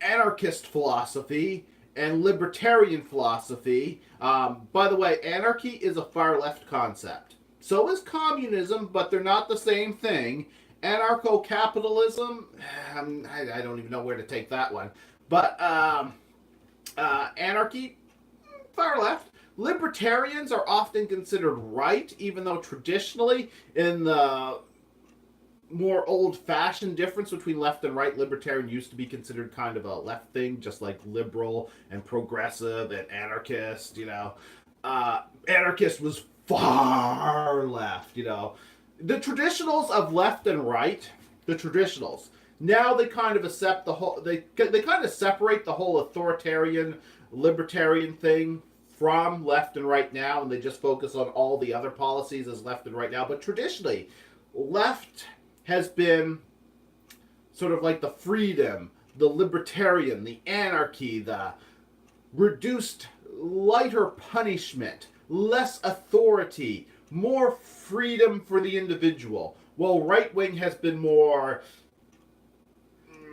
[SPEAKER 1] anarchist philosophy and libertarian philosophy. By the way, anarchy is a far left concept. So is communism, but they're not the same thing. Anarcho-capitalism, I don't even know where to take that one. But anarchy, far left. Libertarians are often considered right, even though traditionally, in the more old-fashioned difference between left and right, libertarian used to be considered kind of a left thing, just like liberal and progressive and anarchist, Anarchist was far left, The traditionals of left and right, the traditionals, now they kind of accept the whole, they kind of separate the whole authoritarian, libertarian thing from left and right now, and they just focus on all the other policies as left and right now. But traditionally, left has been sort of like the freedom, the libertarian, the anarchy, the reduced, lighter punishment, less authority, more freedom for the individual. While right-wing has been more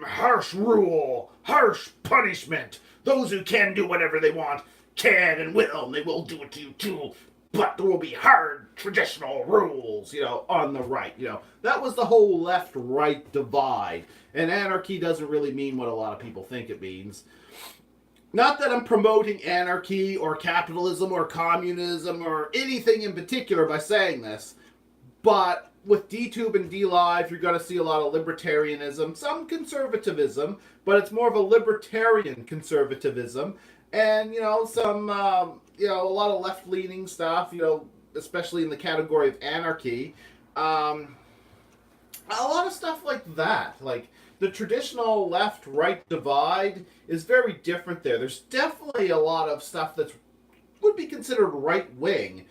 [SPEAKER 1] harsh rule, harsh punishment. Those who can do whatever they want can and will, and they will do it to you too. But there will be hard traditional rules, on the right. That was the whole left-right divide. And anarchy doesn't really mean what a lot of people think it means. Not that I'm promoting anarchy or capitalism or communism or anything in particular by saying this, but with DTube and DLive, you're going to see a lot of libertarianism, some conservatism, but it's more of a libertarian conservatism. And, some, a lot of left-leaning stuff, especially in the category of anarchy. A lot of stuff like that. Like, the traditional left-right divide is very different there. There's definitely a lot of stuff that would be considered right-wing,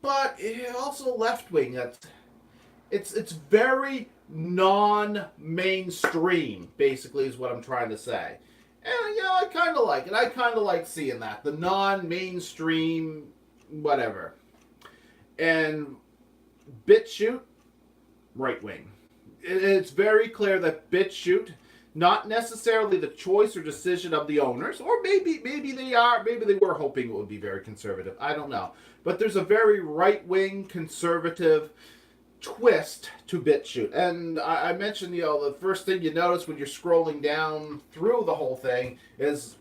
[SPEAKER 1] but also left-wing. It's very non-mainstream, basically, is what I'm trying to say. And, I kind of like it. I kind of like seeing that. The non-mainstream, whatever. And BitChute, right-wing. It's very clear that BitChute, not necessarily the choice or decision of the owners, or maybe they are, maybe they were hoping it would be very conservative. I don't know. But there's a very right-wing conservative twist to BitChute. And I mentioned, the first thing you notice when you're scrolling down through the whole thing is,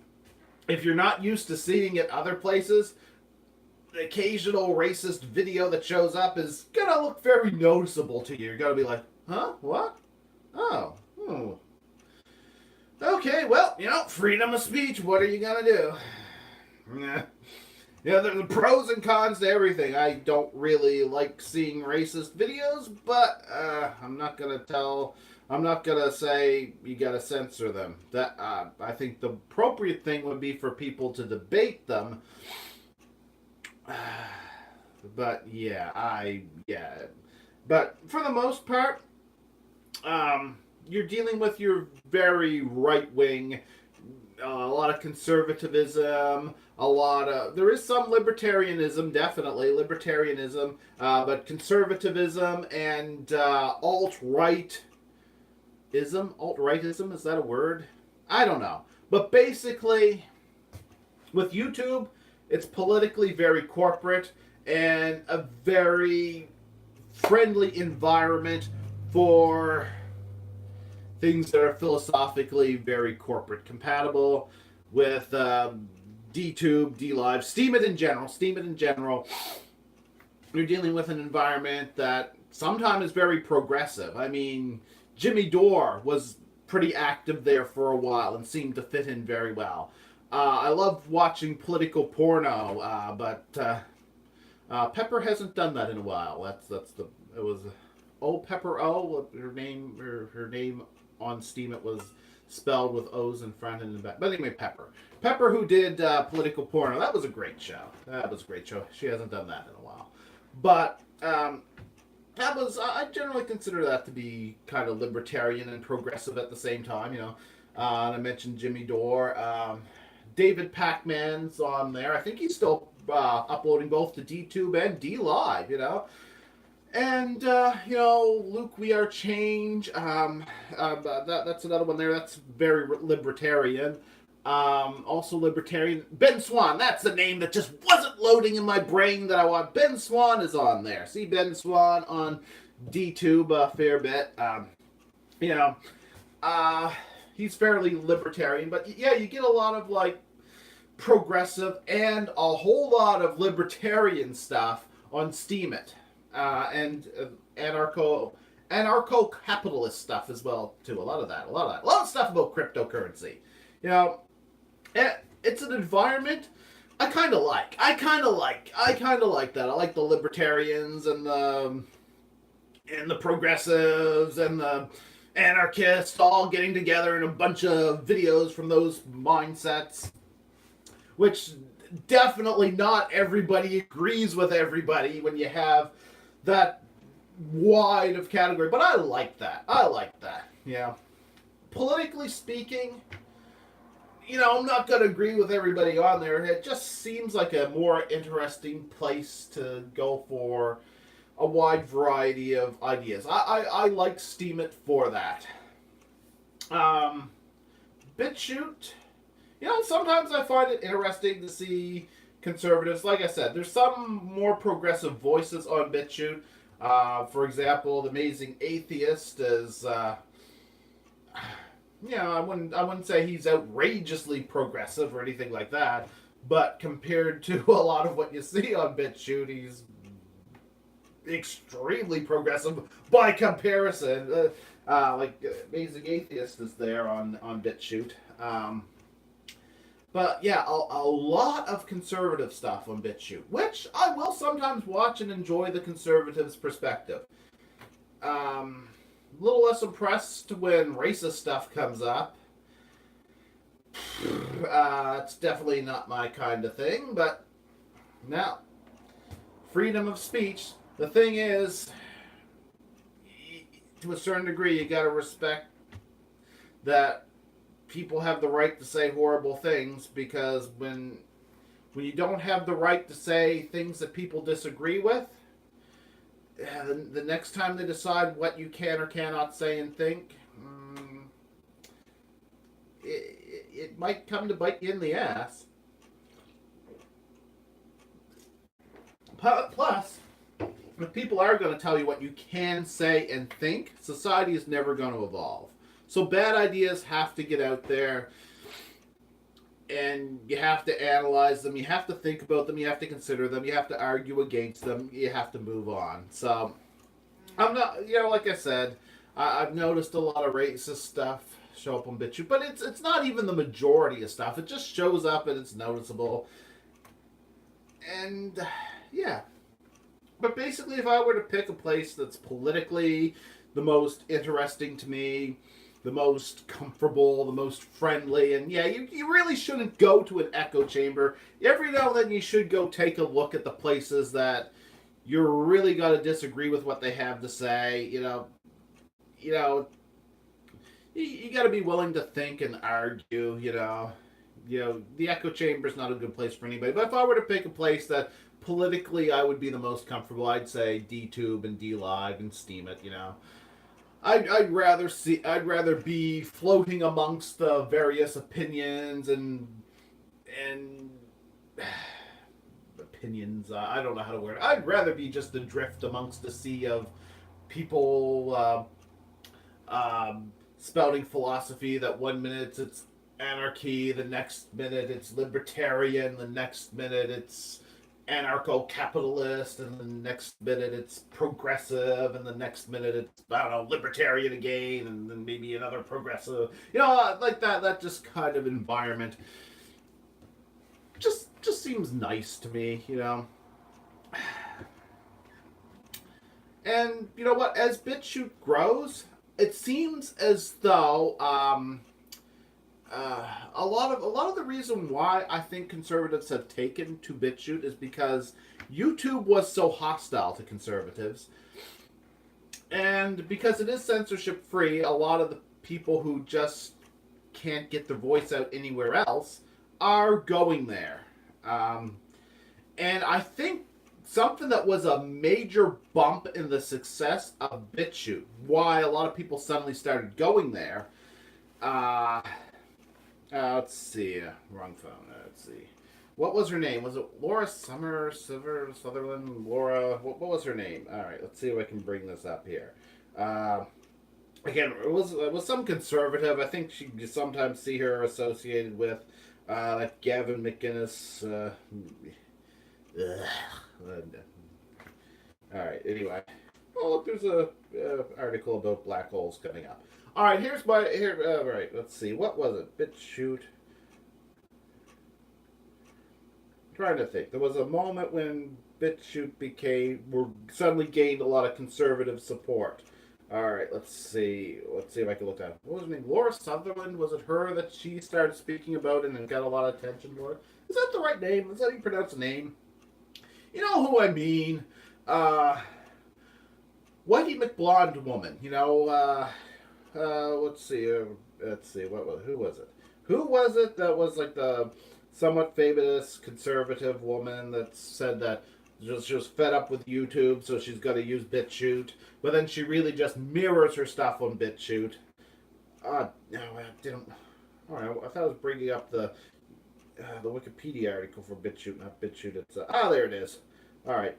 [SPEAKER 1] if you're not used to seeing it other places, the occasional racist video that shows up is gonna look very noticeable to you. You're gonna be like, huh? What? Oh. Okay, well, freedom of speech, what are you gonna do? You know, there's pros and cons to everything. I don't really like seeing racist videos, but I'm not gonna say you gotta censor them. That I think the appropriate thing would be for people to debate them. But but for the most part, you're dealing with your very right wing, a lot of conservatism, there is some libertarianism, definitely libertarianism, but conservatism and alt-rightism, is that a word? I don't know. But basically, with YouTube, it's politically very corporate and a very friendly environment for things that are philosophically very corporate compatible with DTube, DLive, Steam it in general. You're dealing with an environment that sometimes is very progressive. I mean, Jimmy Dore was pretty active there for a while and seemed to fit in very well. I love watching political porno, but Pepper hasn't done that in a while. It was Pepper O. Her name on Steam, it was spelled with O's in front and in back. But anyway, Pepper, who did political porno. That was a great show. She hasn't done that in a while. But I generally consider that to be kind of libertarian and progressive at the same time. You know, and I mentioned Jimmy Dore. David Pacman's on there. I think he's still uploading both to DTube and DLive. You know. And, Luke, We Are Change, that's another one there. That's very libertarian. Also libertarian. Ben Swan, that's the name that just wasn't loading in my brain that I want. Ben Swan is on there. See Ben Swan on DTube a fair bit. He's fairly libertarian. But, yeah, you get a lot of, progressive and a whole lot of libertarian stuff on Steam It. And anarcho-capitalist stuff as well too. A lot of stuff about cryptocurrency. You know, it's an environment I kind of like. I kind of like that. I like the libertarians and the progressives and the anarchists all getting together in a bunch of videos from those mindsets, which definitely not everybody agrees with everybody when you have that wide of category, but I like that. Yeah. Politically speaking, I'm not going to agree with everybody on there. It just seems like a more interesting place to go for a wide variety of ideas. I like Steam It for that. BitChute, sometimes I find it interesting to see conservatives. Like I said, there's some more progressive voices on BitChute. For example, the Amazing Atheist is, I wouldn't say he's outrageously progressive or anything like that, but compared to a lot of what you see on BitChute, he's extremely progressive by comparison. Amazing Atheist is there on BitChute. But yeah, a lot of conservative stuff on BitChute, which I will sometimes watch and enjoy the conservatives' perspective. A little less impressed when racist stuff comes up. It's definitely not my kind of thing, but now, freedom of speech. The thing is, to a certain degree, you gotta respect that people have the right to say horrible things, because when you don't have the right to say things that people disagree with, the next time they decide what you can or cannot say and think, it might come to bite you in the ass. Plus, if people are going to tell you what you can say and think, society is never going to evolve. So bad ideas have to get out there, and you have to analyze them, you have to think about them, you have to consider them, you have to argue against them, you have to move on. So, I'm not, like I said, I've noticed a lot of racist stuff show up on BitChute, but it's not even the majority of stuff. It just shows up and it's noticeable. and yeah. But basically, if I were to pick a place that's politically the most interesting to me, the most comfortable, the most friendly, and yeah, you really shouldn't go to an echo chamber. Every now and then you should go take a look at the places that you're really going to disagree with what they have to say. You know, you got to be willing to think and argue. The echo chamber is not a good place for anybody. But if I were to pick a place that politically I would be the most comfortable, I'd say DTube and DLive and Steam it. I'd rather be floating amongst the various opinions and opinions. I don't know how to word it. I'd rather be just adrift amongst the sea of people spouting philosophy that one minute it's anarchy, the next minute it's libertarian, the next minute it's anarcho-capitalist, and the next minute it's progressive, and the next minute it's, I don't know, libertarian again, and then maybe another progressive. Like that just kind of environment just seems nice to me. And you know what? As BitChute grows, it seems as though a lot of the reason why I think conservatives have taken to BitChute is because YouTube was so hostile to conservatives, and because it is censorship free, a lot of the people who just can't get their voice out anywhere else are going there. And I think something that was a major bump in the success of BitChute, why a lot of people suddenly started going there. Let's see. Wrong phone. Let's see. What was her name? Was it Laura Sutherland? Laura. What was her name? All right. Let's see if I can bring this up here. Again, it was some conservative. I think you sometimes see her associated with like Gavin McInnes. All right. Anyway. Oh, look, there's a article about black holes coming up. All right, all right, let's see. What was it? BitChute. I'm trying to think. There was a moment when BitChute suddenly gained a lot of conservative support. All right, let's see. Let's see if I can look at it. What was her name? Laura Sutherland. Was it her that she started speaking about it and got a lot of attention for it? Is that the right name? Is that how you pronounce the name? You know who I mean? Whitey McBlonde woman. Let's see. Who was it? Who was it that was like the somewhat famous conservative woman that said that she was fed up with YouTube, so she's got to use BitChute, but then she really just mirrors her stuff on BitChute. No, I didn't. All right, I thought I was bringing up the Wikipedia article for BitChute, not BitChute. It's there it is. All right.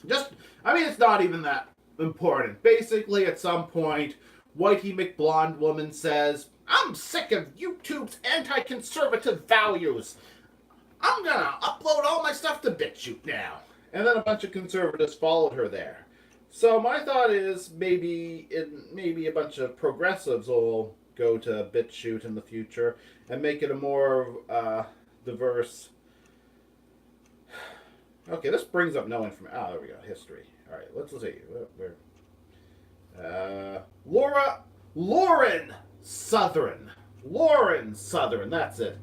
[SPEAKER 1] It's not even that important. Basically, at some point, Whitey McBlonde woman says, "I'm sick of YouTube's anti-conservative values. I'm gonna upload all my stuff to BitChute now." And then a bunch of conservatives followed her there. So my thought is maybe a bunch of progressives will go to BitChute in the future and make it a more diverse. Okay, this brings up no information. Oh, there we go. History. All right, let's see. Lauren Southern. Lauren Southern, that's it.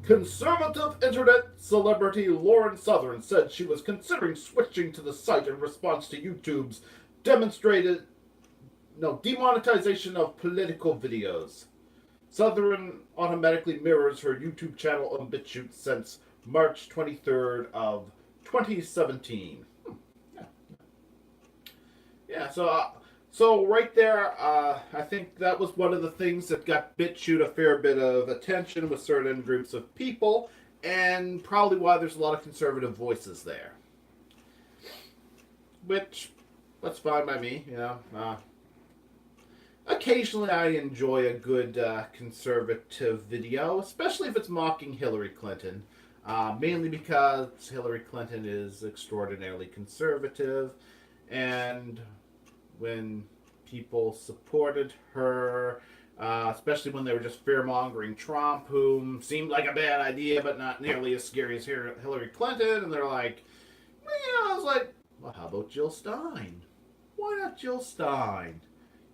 [SPEAKER 1] Conservative internet celebrity Lauren Southern said she was considering switching to the site in response to YouTube's demonetization of political videos. Southern automatically mirrors her YouTube channel on BitChute since March 23rd of 2017. Yeah, so right there, I think that was one of the things that got BitChute a fair bit of attention with certain groups of people, and probably why there's a lot of conservative voices there. Which, that's fine by me, Occasionally I enjoy a good conservative video, especially if it's mocking Hillary Clinton. Mainly because Hillary Clinton is extraordinarily conservative, and when people supported her especially when they were just fear-mongering Trump, whom seemed like a bad idea, but not nearly as scary as Hillary Clinton. And they're like, well, you know, I was like, well, how about Jill Stein? Why not Jill Stein?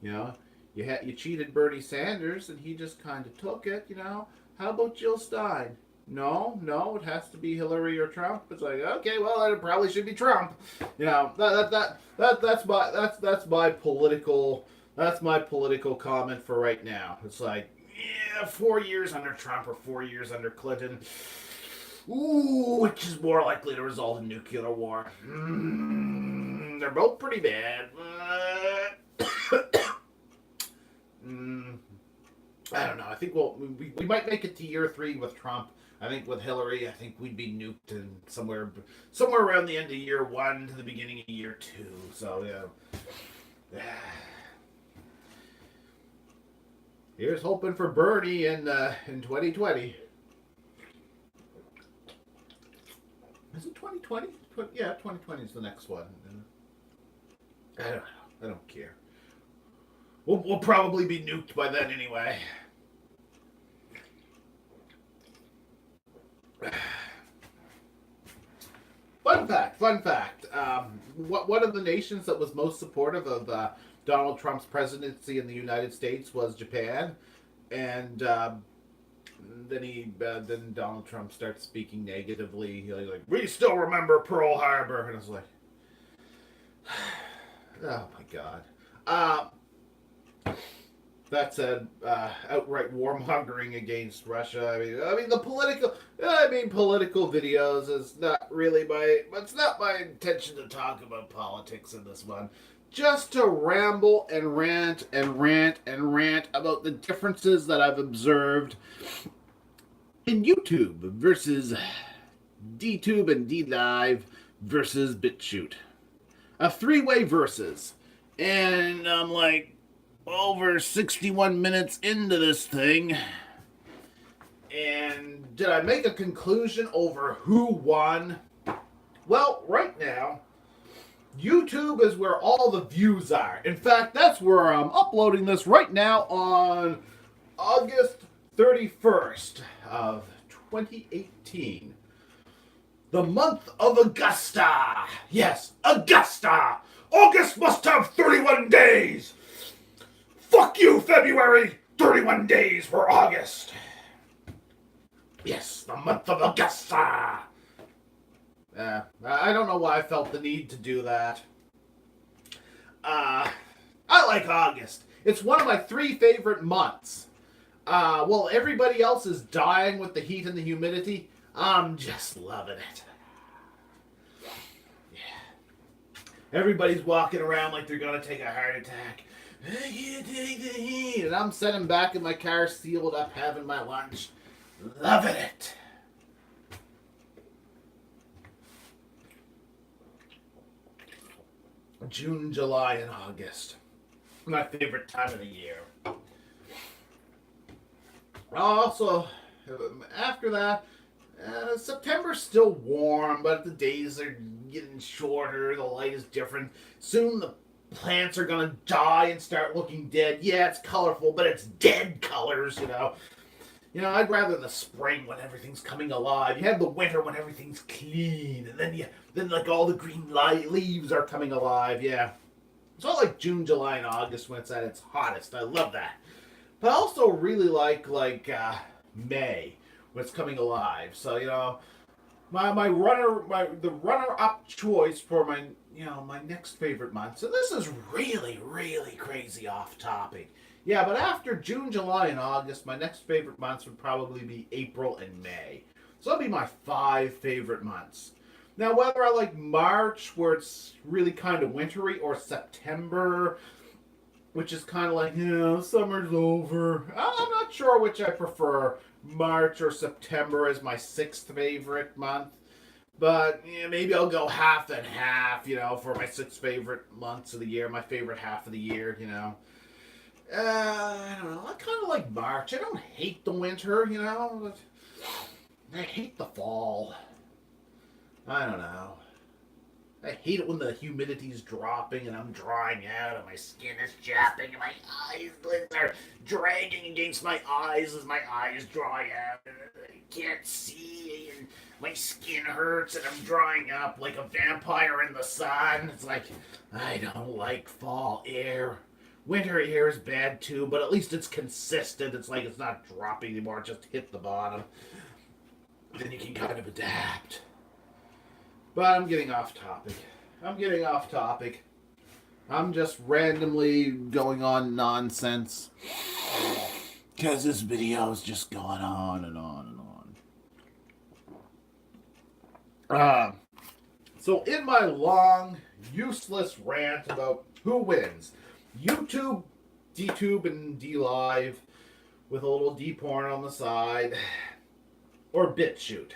[SPEAKER 1] You know, you cheated Bernie Sanders, and he just kind of took it. You know, how about Jill Stein? No, it has to be Hillary or Trump. It's like, okay, well, it probably should be Trump. You know, that's my political. That's my political comment for right now. It's like, yeah, 4 years under Trump or 4 years under Clinton. Ooh, which is more likely to result in nuclear war? They're both pretty bad. I don't know. I think we might make it to year 3 with Trump. I think with Hillary, I think we'd be nuked in somewhere around the end of year 1 to the beginning of year 2. So yeah. Here's hoping for Bernie in 2020. Is it 2020? Yeah, 2020 is the next one. I don't know. I don't care. We'll probably be nuked by then anyway. Fun fact. One of the nations that was most supportive of Donald Trump's presidency in the United States was Japan, and then Donald Trump starts speaking negatively. He's like, we still remember Pearl Harbor, and I was like, oh my God. That said, outright warmongering against Russia. I mean, political videos is not really it's not my intention to talk about politics in this one. Just to ramble and rant about the differences that I've observed in YouTube versus DTube and DLive versus BitChute. A 3-way versus. And I'm like, over 61 minutes into this thing, and did I make a conclusion over who won? Well, right now, YouTube is where all the views are. In fact, that's where I'm uploading this right now on August 31st of 2018. The month of Augusta. Yes, Augusta. August must have 31 days. Fuck you, February! 31 days for August. Yes, the month of Augusta. I don't know why I felt the need to do that. I like August. It's one of my 3 favorite months. While everybody else is dying with the heat and the humidity, I'm just loving it. Yeah. Everybody's walking around like they're gonna take a heart attack. I can't take the heat. And I'm sitting back in my car, sealed up, having my lunch. Loving it. June, July, and August. My favorite time of the year. Also, after that, September's still warm, but the days are getting shorter. The light is different. Soon the plants are gonna die and start looking dead. Yeah, it's colorful, but it's dead colors, you know. I'd rather the spring when everything's coming alive. You have the winter when everything's clean, and then like all the green leaves are coming alive. Yeah, it's all like June, July, and August when it's at its hottest. I love that. But I also really like May when it's coming alive. So the runner-up choice for my next favorite month. So this is really, really crazy off topic. Yeah, but after June, July, and August, my next favorite months would probably be April and May. So that'd be my 5 favorite months. Now, whether I like March, where it's really kind of wintry, or September, which is kind of like, summer's over. I'm not sure which I prefer, March or September as my 6th favorite month. But maybe I'll go half and half, for my 6 favorite months of the year, my favorite half of the year, I don't know. I kind of like March. I don't hate the winter, but I hate the fall. I don't know. I hate it when the humidity's dropping and I'm drying out and my skin is chapping and my eyes are dragging against my eyes as my eyes dry out. I can't see and my skin hurts and I'm drying up like a vampire in the sun. It's like, I don't like fall air. Winter air is bad too, but at least it's consistent. It's like it's not dropping anymore. It just hit the bottom. Then you can kind of adapt. But I'm getting off topic. I'm just randomly going on nonsense. Because this video is just going on and on and on. So in my long, useless rant about who wins, YouTube, DTube and DLive with a little D-porn on the side, or BitChute.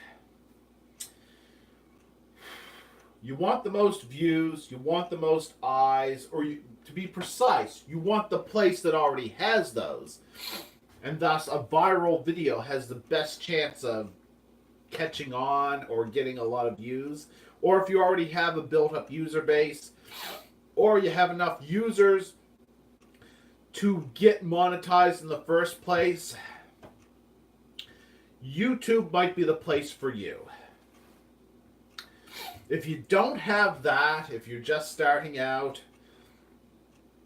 [SPEAKER 1] You want the most views, you want the most eyes, or to be precise, you want the place that already has those. And thus, a viral video has the best chance of catching on or getting a lot of views. Or if you already have a built-up user base, or you have enough users to get monetized in the first place, YouTube might be the place for you. If you don't have that, if you're just starting out,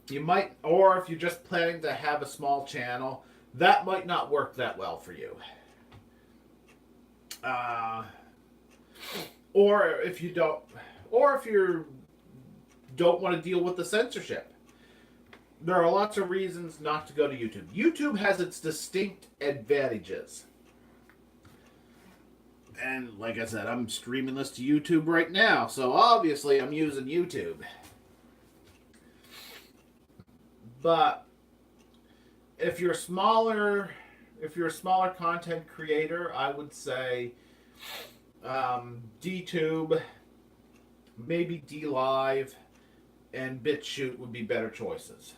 [SPEAKER 1] you might, or if you're just planning to have a small channel, that might not work that well for you. Or if you don't want to deal with the censorship. There are lots of reasons not to go to YouTube. YouTube has its distinct advantages. And like I said, I'm streaming this to YouTube right now, so obviously I'm using YouTube. But if you're a smaller content creator, I would say DTube, maybe DLive, and BitChute would be better choices.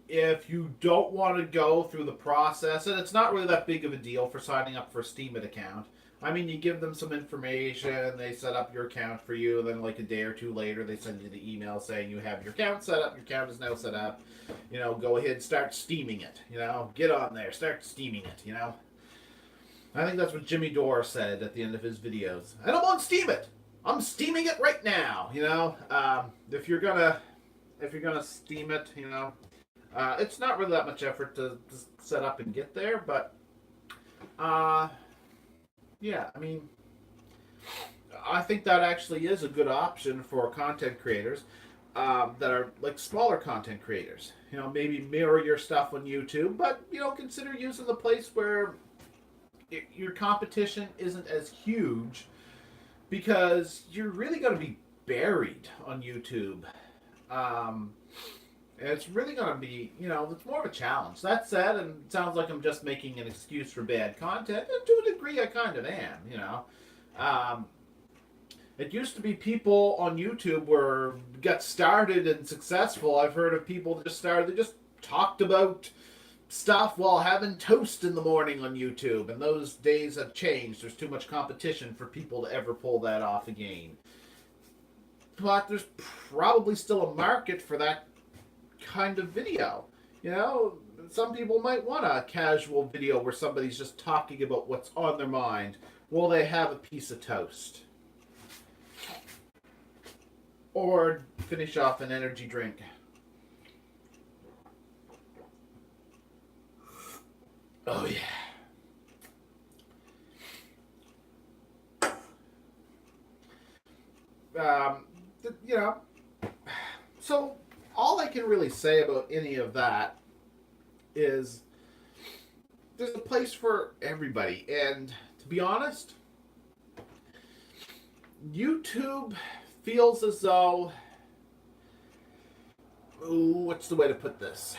[SPEAKER 1] If you don't want to go through the process, and it's not really that big of a deal for signing up for a Steam account. I mean, you give them some information, they set up your account for you, and then like a day or two later, they send you the email saying you have your account set up, your account is now set up. You know, go ahead and start steaming it. You know, get on there, start steaming it, you know. I think that's what Jimmy Dore said at the end of his videos. I don't want to steam it. I'm steaming it right now, you know. If you're gonna steam it, you know, it's not really that much effort to set up and get there, but yeah, I mean, I think that actually is a good option for content creators that are like smaller content creators. You know, maybe mirror your stuff on YouTube, but you know, consider using the place where your competition isn't as huge, because you're really going to be buried on YouTube. And it's really going to be, you know, it's more of a challenge. That said, and it sounds like I'm just making an excuse for bad content, and to a degree I kind of am, you know. It used to be people on YouTube got started and successful. I've heard of people that they just talked about stuff while having toast in the morning on YouTube, and those days have changed. There's too much competition for people to ever pull that off again. But there's probably still a market for that kind of video. You know, some people might want a casual video where somebody's just talking about what's on their mind while they have a piece of toast. Or finish off an energy drink. Oh yeah. You know, so all I can really say about any of that is there's a place for everybody. And to be honest, YouTube feels as though, what's the way to put this?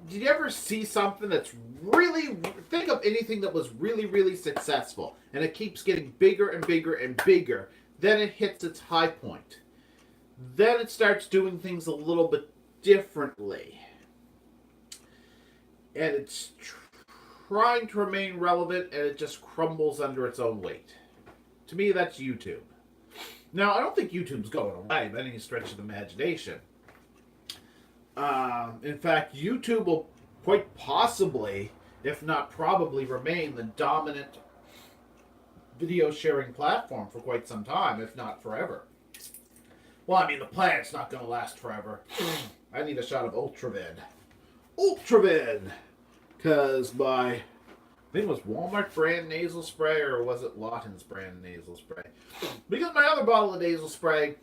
[SPEAKER 1] Did you ever see something that's really, think of anything that was really, really successful, and it keeps getting bigger and bigger and bigger, then it hits its high point. Then it starts doing things a little bit differently. And it's trying to remain relevant and it just crumbles under its own weight. To me, that's YouTube. Now, I don't think YouTube's going away by any stretch of the imagination. In fact, YouTube will quite possibly, if not probably, remain the dominant video sharing platform for quite some time, if not forever. Well, I mean, the planet's not going to last forever. I need a shot of Ultravid. Ultravid! Because my, I think it was Walmart brand nasal spray, or was it Lawton's brand nasal spray? Because my other bottle of nasal spray,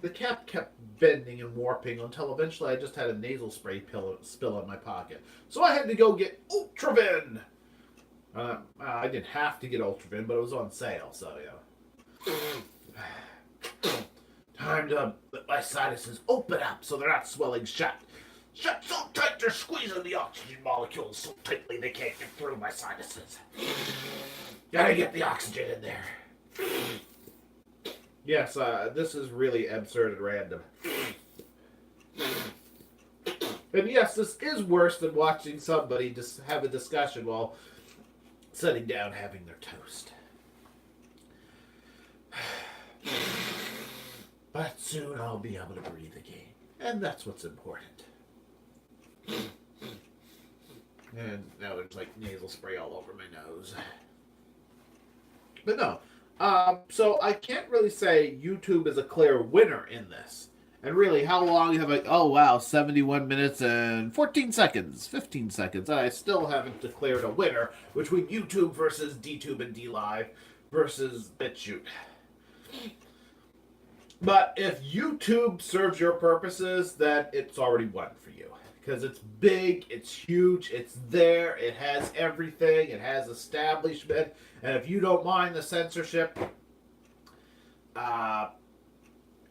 [SPEAKER 1] the cap kept bending and warping until eventually I just had a nasal spray spill in my pocket. So I had to go get Ultravid! I didn't have to get Ultravid, but it was on sale, so yeah. Time to let my sinuses open up so they're not swelling shut. Shut so tight they're squeezing the oxygen molecules so tightly they can't get through my sinuses. Gotta get the oxygen in there. Yes, this is really absurd and random. And yes, this is worse than watching somebody just have a discussion while sitting down having their toast. But soon I'll be able to breathe again. And that's what's important. And now there's like nasal spray all over my nose. But no. So I can't really say YouTube is a clear winner in this. And really, how long have I... Oh, wow, 71 minutes and 14 seconds. 15 seconds. And I still haven't declared a winner between YouTube versus DTube and DLive versus BitChute. But if YouTube serves your purposes, then it's already won for you. Because it's big, it's huge, it's there, it has everything, it has establishment, and if you don't mind the censorship,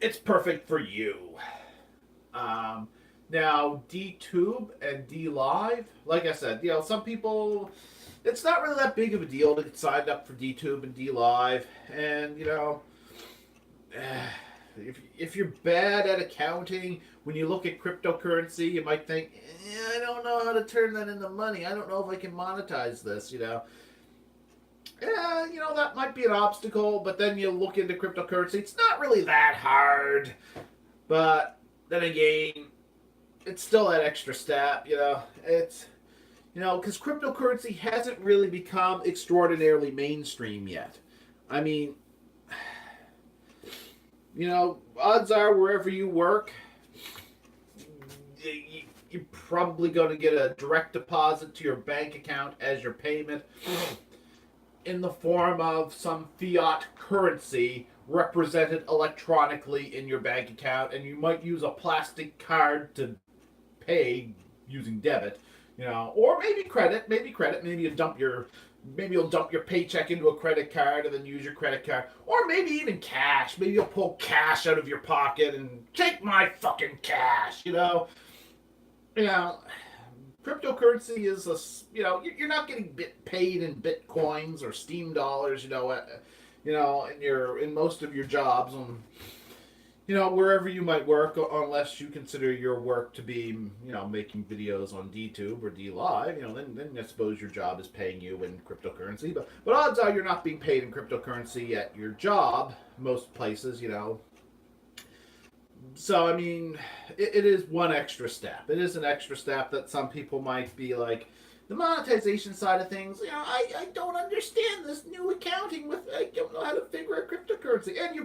[SPEAKER 1] it's perfect for you. Now, DTube and DLive, like I said, you know, some people, it's not really that big of a deal to get signed up for DTube and DLive, and, you know, if you're bad at accounting, when you look at cryptocurrency, you might think, I don't know how to turn that into money. I don't know if I can monetize this, you know. Yeah, you know, that might be an obstacle, but then you look into cryptocurrency. It's not really that hard. But then again, it's still that extra step, you know. It's, you know, because cryptocurrency hasn't really become extraordinarily mainstream yet. I mean, you know, odds are wherever you work, you're probably going to get a direct deposit to your bank account as your payment in the form of some fiat currency represented electronically in your bank account, and you might use a plastic card to pay using debit, you know, or maybe credit, maybe you'll dump your paycheck into a credit card and then use your credit card. Or maybe even cash. Maybe you'll pull cash out of your pocket and take my fucking cash, you know. You know, cryptocurrency is you know, you're not getting paid in bitcoins or Steam dollars, you know, in most of your jobs, you know, wherever you might work, unless you consider your work to be, you know, making videos on DTube or DLive, you know, then I suppose your job is paying you in cryptocurrency. But odds are you're not being paid in cryptocurrency at your job, most places, you know. So, I mean, it is one extra step. It is an extra step that some people might be like, the monetization side of things, you know, I don't understand this new accounting with, I don't know how to figure out cryptocurrency. And you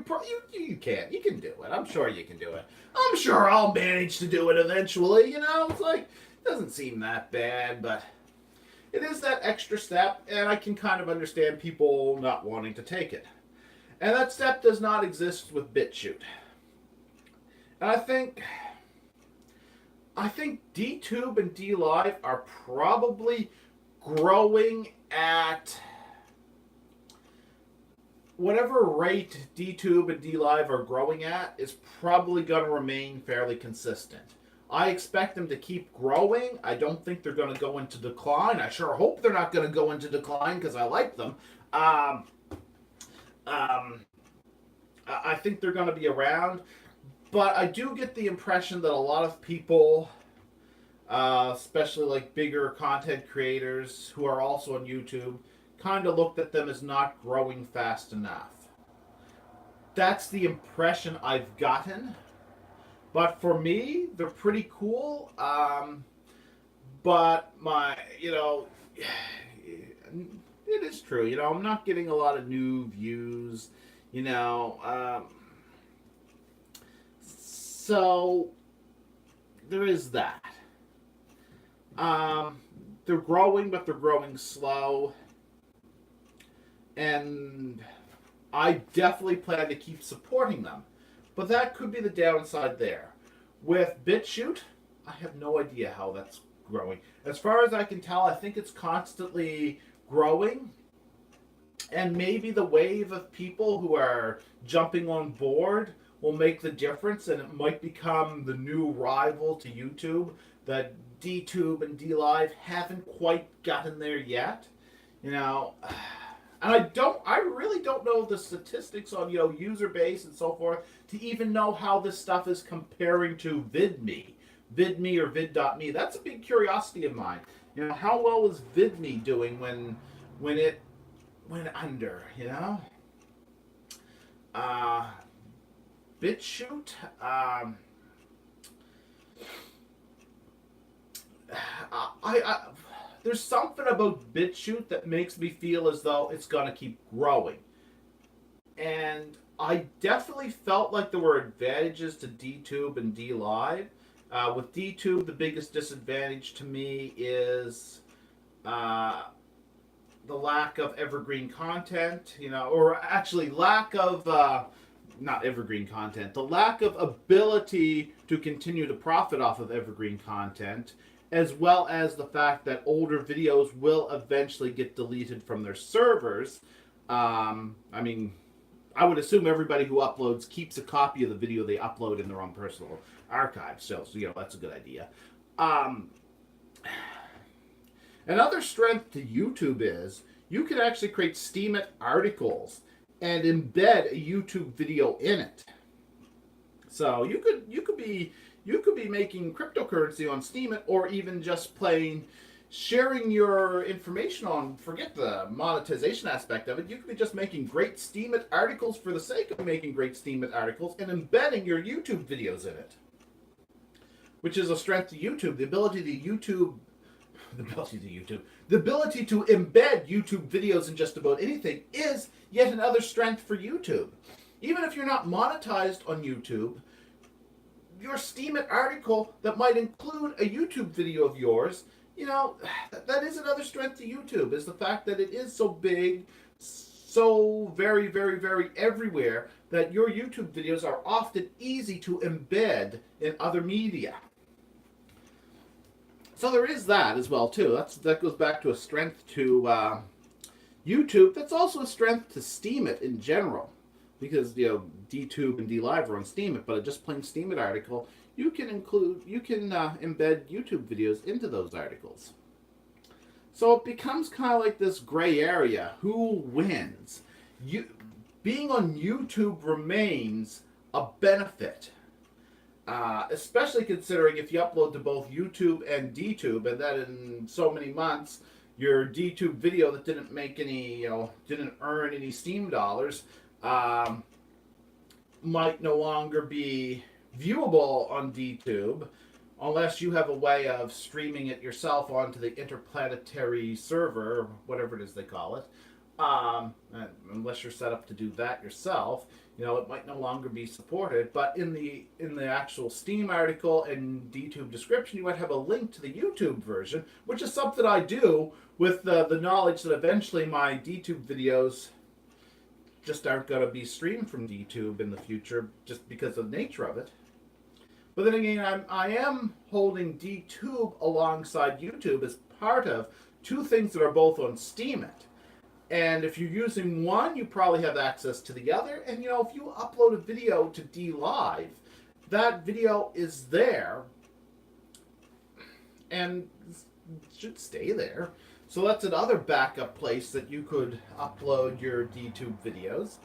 [SPEAKER 1] can. You can do it. I'm sure you can do it. I'm sure I'll manage to do it eventually, you know. It's like, it doesn't seem that bad, but it is that extra step, and I can kind of understand people not wanting to take it. And that step does not exist with BitChute. And I think DTube and DLive are probably growing at whatever rate DTube and DLive are growing at is probably going to remain fairly consistent. I expect them to keep growing. I don't think they're going to go into decline. I sure hope they're not going to go into decline because I like them. I think they're going to be around. But I do get the impression that a lot of people especially like bigger content creators who are also on YouTube, kind of looked at them as not growing fast enough. That's the impression I've gotten. But for me, they're pretty cool. But it is true. I'm not getting a lot of new views. So there is that. They're growing, but they're growing slow. And I definitely plan to keep supporting them. But that could be the downside there. With BitChute, I have no idea how that's growing. As far as I can tell, I think it's constantly growing. And maybe the wave of people who are jumping on board will make the difference, and it might become the new rival to YouTube that DTube and DLive haven't quite gotten there yet. And I really don't know the statistics on, user base and so forth to even know how this stuff is comparing to VidMe or vid.me. That's a big curiosity of mine. How well is VidMe doing when it went under, BitChute, there's something about BitChute that makes me feel as though it's going to keep growing. And I definitely felt like there were advantages to DTube and DLive. With DTube, the biggest disadvantage to me is the lack of evergreen content, or actually lack of, not evergreen content, the lack of ability to continue to profit off of evergreen content, as well as the fact that older videos will eventually get deleted from their servers. I would assume everybody who uploads keeps a copy of the video they upload in their own personal archive, so that's a good idea. Another strength to YouTube is you can actually create Steemit articles and embed a YouTube video in it. So you could be making cryptocurrency on Steemit, or even just sharing your information on, forget the monetization aspect of it, you could be just making great Steemit articles for the sake of making great Steemit articles and embedding your YouTube videos in it. Which is a strength to YouTube. The ability to embed YouTube videos in just about anything is yet another strength for YouTube. Even if you're not monetized on YouTube, your Steemit article that might include a YouTube video of yours, that is another strength to YouTube, is the fact that it is so big, so very, very, very everywhere, that your YouTube videos are often easy to embed in other media. So there is that as well, too. That goes back to a strength to YouTube. That's also a strength to Steemit in general. Because, DTube and DLive are on Steemit, but a just plain Steemit article, you can embed YouTube videos into those articles. So it becomes kind of like this gray area. Who wins? Being on YouTube remains a benefit. Especially considering if you upload to both YouTube and DTube, and then in so many months, your DTube video that didn't make any, didn't earn any Steam dollars, might no longer be viewable on DTube unless you have a way of streaming it yourself onto the interplanetary server, whatever it is they call it. Unless you're set up to do that yourself, it might no longer be supported. But in the actual Steam article and DTube description, you might have a link to the YouTube version, which is something I do with the knowledge that eventually my DTube videos just aren't going to be streamed from DTube in the future, just because of the nature of it. But then again, I am holding DTube alongside YouTube as part of two things that are both on Steemit. And if you're using one, you probably have access to the other. And, if you upload a video to DLive, that video is there and should stay there. So that's another backup place that you could upload your DTube videos.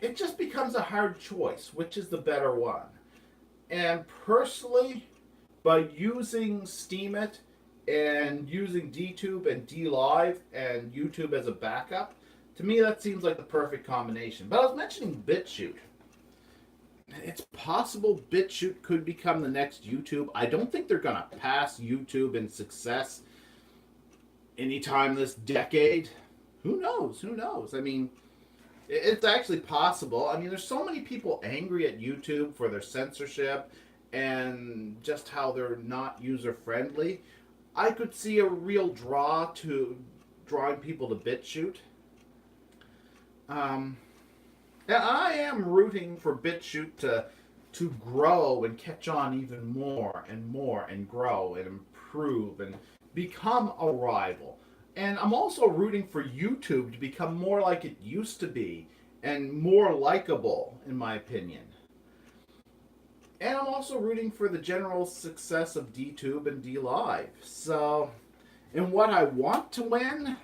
[SPEAKER 1] It just becomes a hard choice. Which is the better one? And personally, by using Steemit and using DTube and DLive and YouTube as a backup, to me that seems like the perfect combination. But I was mentioning BitChute. It's possible BitChute could become the next YouTube. I don't think they're going to pass YouTube in success anytime this decade. Who knows? Who knows? I mean, it's actually possible. I mean, there's so many people angry at YouTube for their censorship and just how they're not user-friendly. I could see a real draw to drawing people to BitChute. And I am rooting for BitChute to grow and catch on even more and more and grow and improve and become a rival. And I'm also rooting for YouTube to become more like it used to be and more likable, in my opinion. And I'm also rooting for the general success of DTube and DLive. So, in what I want to win,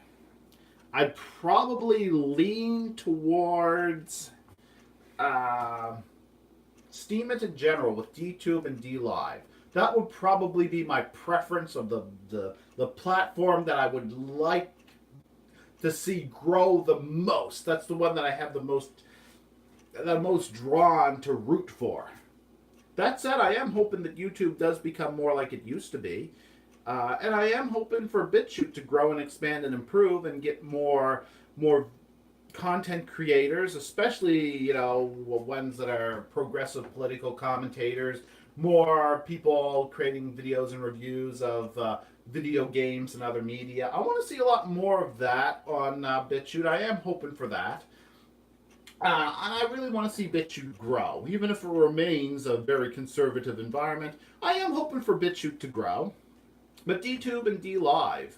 [SPEAKER 1] I'd probably lean towards Steemit in general with DTube and DLive. That would probably be my preference of the platform that I would like to see grow the most. That's the one that I have the most drawn to root for. That said, I am hoping that YouTube does become more like it used to be. And I am hoping for BitChute to grow and expand and improve and get more content creators, especially, you know, ones that are progressive political commentators, more people creating videos and reviews of video games and other media. I want to see a lot more of that on BitChute. I am hoping for that. And I really want to see BitChute grow, even if it remains a very conservative environment. I am hoping for BitChute to grow. But DTube and DLive,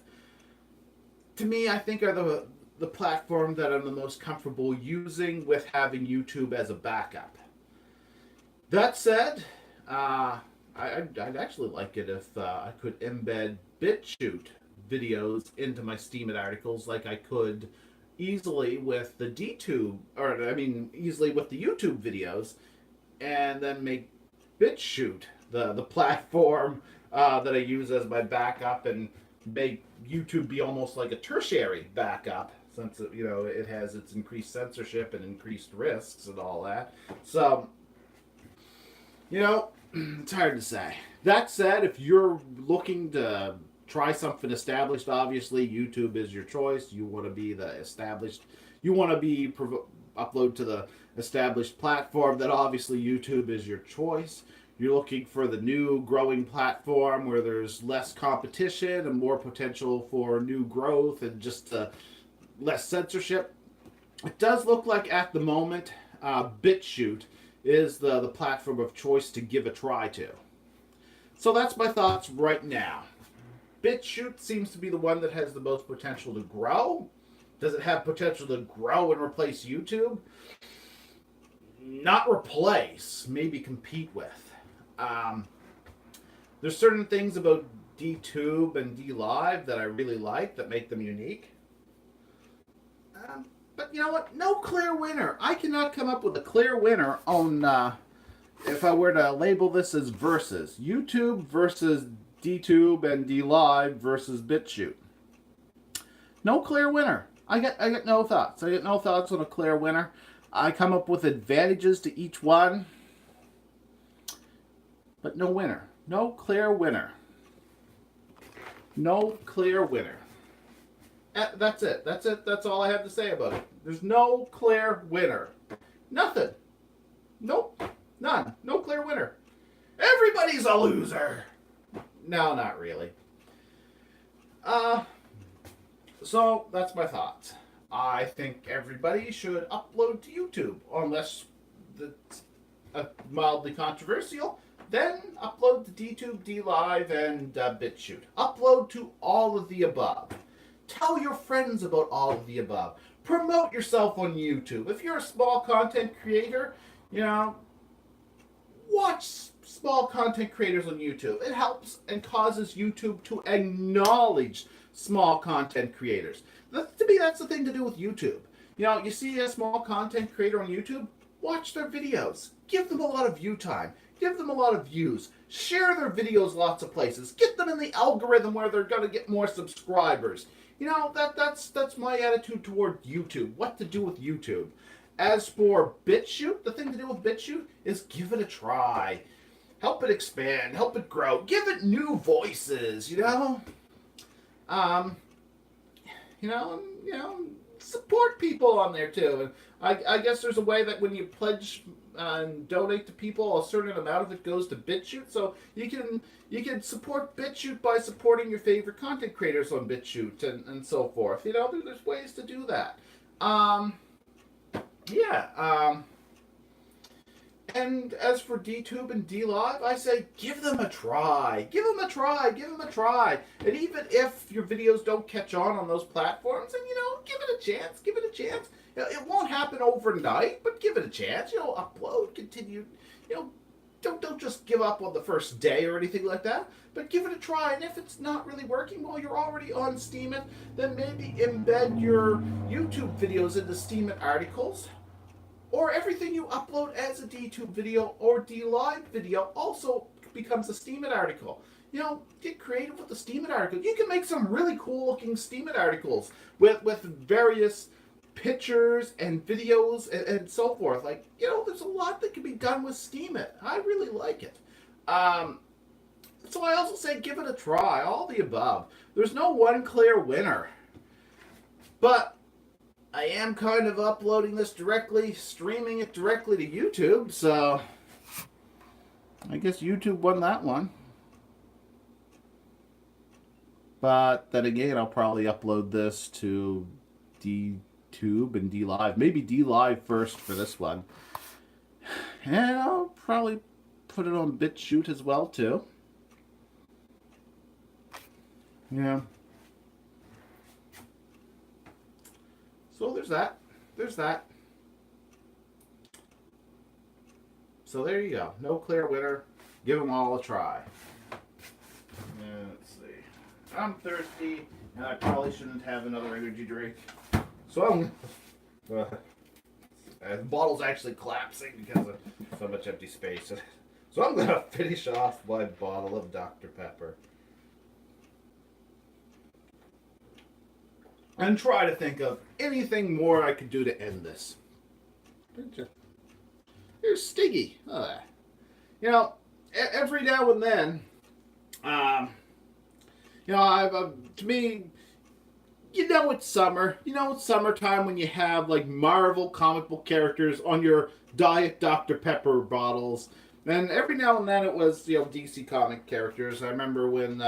[SPEAKER 1] to me, I think are the platform that I'm the most comfortable using with having YouTube as a backup. That said, I'd actually like it if I could embed BitChute videos into my Steemit articles like I could easily with the DTube, or I mean easily with the YouTube videos, and then make BitChute the platform that I use as my backup and make YouTube be almost like a tertiary backup, since it, you know, it has its increased censorship and increased risks and all that. So, you know, it's hard to say. That said, if you're looking to try something established, obviously YouTube is your choice. You want to be the established, you want to be upload to the established platform, then obviously YouTube is your choice. You're looking for the new growing platform where there's less competition and more potential for new growth and just less censorship. It does look like at the moment BitChute is the platform of choice to give a try to. So that's my thoughts right now. BitChute seems to be the one that has the most potential to grow. Does it have potential to grow and replace YouTube? Not replace, maybe compete with. There's certain things about DTube and DLive that I really like that make them unique. But you know what? No clear winner. I cannot come up with a clear winner on, if I were to label this as versus. YouTube versus DTube and DLive versus BitChute. No clear winner. I got no thoughts. I got no thoughts on a clear winner. I come up with advantages to each one. But no winner. No clear winner. No clear winner. That's it. That's it. That's all I have to say about it. There's no clear winner. Nothing. Nope. None. No clear winner. Everybody's a loser. No, not really. So that's my thoughts. I think everybody should upload to YouTube, unless it's mildly controversial. Then upload to DTube, DLive, and BitChute. Upload to all of the above. Tell your friends about all of the above. Promote yourself on YouTube. If you're a small content creator, you know, watch small content creators on YouTube. It helps and causes YouTube to acknowledge small content creators. To me, that's the thing to do with YouTube. You know, you see a small content creator on YouTube, watch their videos. Give them a lot of view time. Give them a lot of views. Share their videos lots of places. Get them in the algorithm where they're going to get more subscribers. You know, that's my attitude toward YouTube. What to do with YouTube. As for BitChute, the thing to do with BitChute is give it a try. Help it expand. Help it grow. Give it new voices, you know? Support people on there too. And I guess there's a way that when you pledge and donate to people, a certain amount of it goes to BitChute. So you can support BitChute by supporting your favorite content creators on BitChute and so forth. You know, there's ways to do that. And as for DTube and DLive, I say give them a try. Give them a try. Give them a try. And even if your videos don't catch on those platforms, and give it a chance. Give it a chance. It won't happen overnight, but give it a chance. Upload, continue. Don't just give up on the first day or anything like that. But give it a try. And if it's not really working, well, you're already on Steemit, then maybe embed your YouTube videos into Steemit articles. Or everything you upload as a DTube video or DLive video also becomes a Steemit article. Get creative with the Steemit article. You can make some really cool looking Steemit articles with various pictures and videos and so forth. There's a lot that can be done with Steemit. I really like it. So I also say give it a try. All the above. There's no one clear winner. But I am kind of uploading this directly, streaming it directly to YouTube, so I guess YouTube won that one. But then again, I'll probably upload this to DTube and DLive. Maybe DLive first for this one. And I'll probably put it on BitChute as well, too. Yeah. So there's that. There's that. So there you go. No clear winner. Give them all a try. Let's see. I'm thirsty, and I probably shouldn't have another energy drink. So the bottle's actually collapsing because of so much empty space. So I'm going to finish off my bottle of Dr. Pepper. And try to think of anything more I could do to end this. Here's Stiggy. Every now and then, to me, it's summer. It's summertime when you have like Marvel comic book characters on your Diet Dr. Pepper bottles. And every now and then it was, DC comic characters. I remember when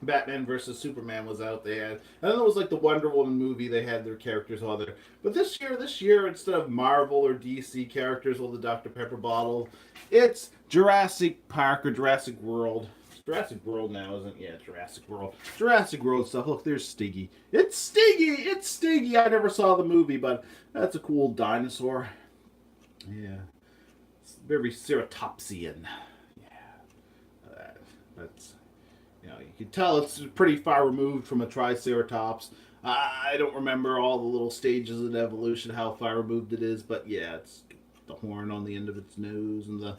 [SPEAKER 1] Batman vs. Superman was out there. And then it was like the Wonder Woman movie, they had their characters on there. But this year, instead of Marvel or DC characters on the Dr. Pepper bottle, it's Jurassic Park or Jurassic World. It's Jurassic World now, isn't it? Yeah, Jurassic World. Jurassic World stuff. Look, there's Stiggy. It's Stiggy! It's Stiggy! I never saw the movie, but that's a cool dinosaur. Yeah. It's very ceratopsian. Yeah. That's... you can tell it's pretty far removed from a Triceratops. I don't remember all the little stages of evolution, how far removed it is, but yeah, it's the horn on the end of its nose and the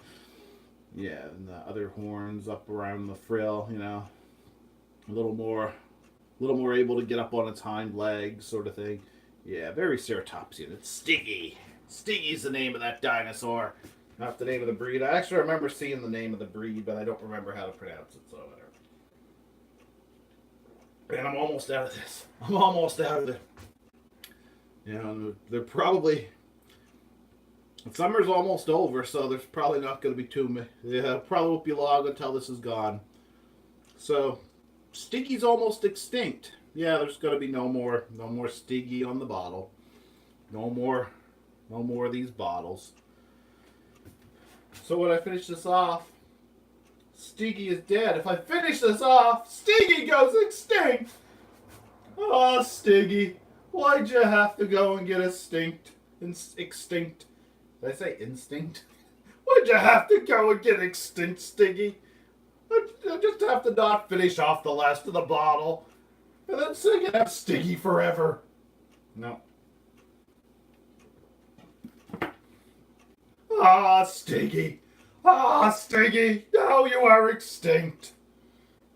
[SPEAKER 1] other horns up around the frill. A little more able to get up on its hind legs, sort of thing. Yeah, very ceratopsian. It's Stiggy. Stiggy's the name of that dinosaur, not the name of the breed. I actually remember seeing the name of the breed, but I don't remember how to pronounce it. So whatever. And I'm almost out of this. I'm almost out of it. They're probably... Summer's almost over, so there's probably not going to be too many. Yeah, probably won't be long until this is gone. So, Stiggy's almost extinct. Yeah, there's going to be no more Stiggy on the bottle. No more of these bottles. So when I finish this off, Stiggy is dead. If I finish this off, Stiggy goes extinct! Oh, Stiggy. Why'd you have to go and get extinct? Did I say instinct? Why'd you have to go and get extinct, Stiggy? I just have to not finish off the last of the bottle. And then so you can have Stiggy forever. No. Ah, Stiggy. Ah, Stiggy, now you are extinct.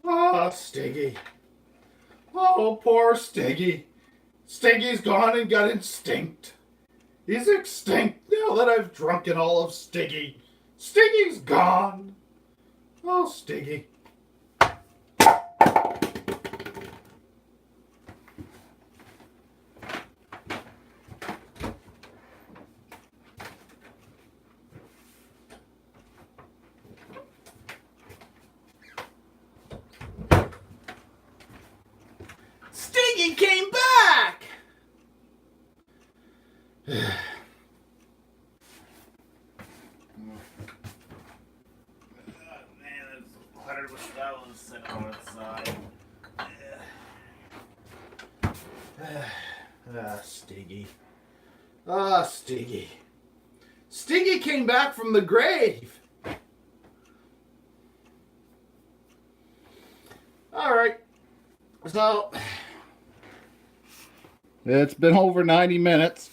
[SPEAKER 1] Ah, Stiggy. Oh, poor Stiggy. Stiggy's gone and got extinct. He's extinct now that I've drunken all of Stiggy. Stiggy's gone. Oh, Stiggy. Stiggy came back! Cluttered with stuff was sitting on its side. Stiggy. Ah, Stiggy. Stiggy came back from the grave. Alright. So, it's been over 90 minutes.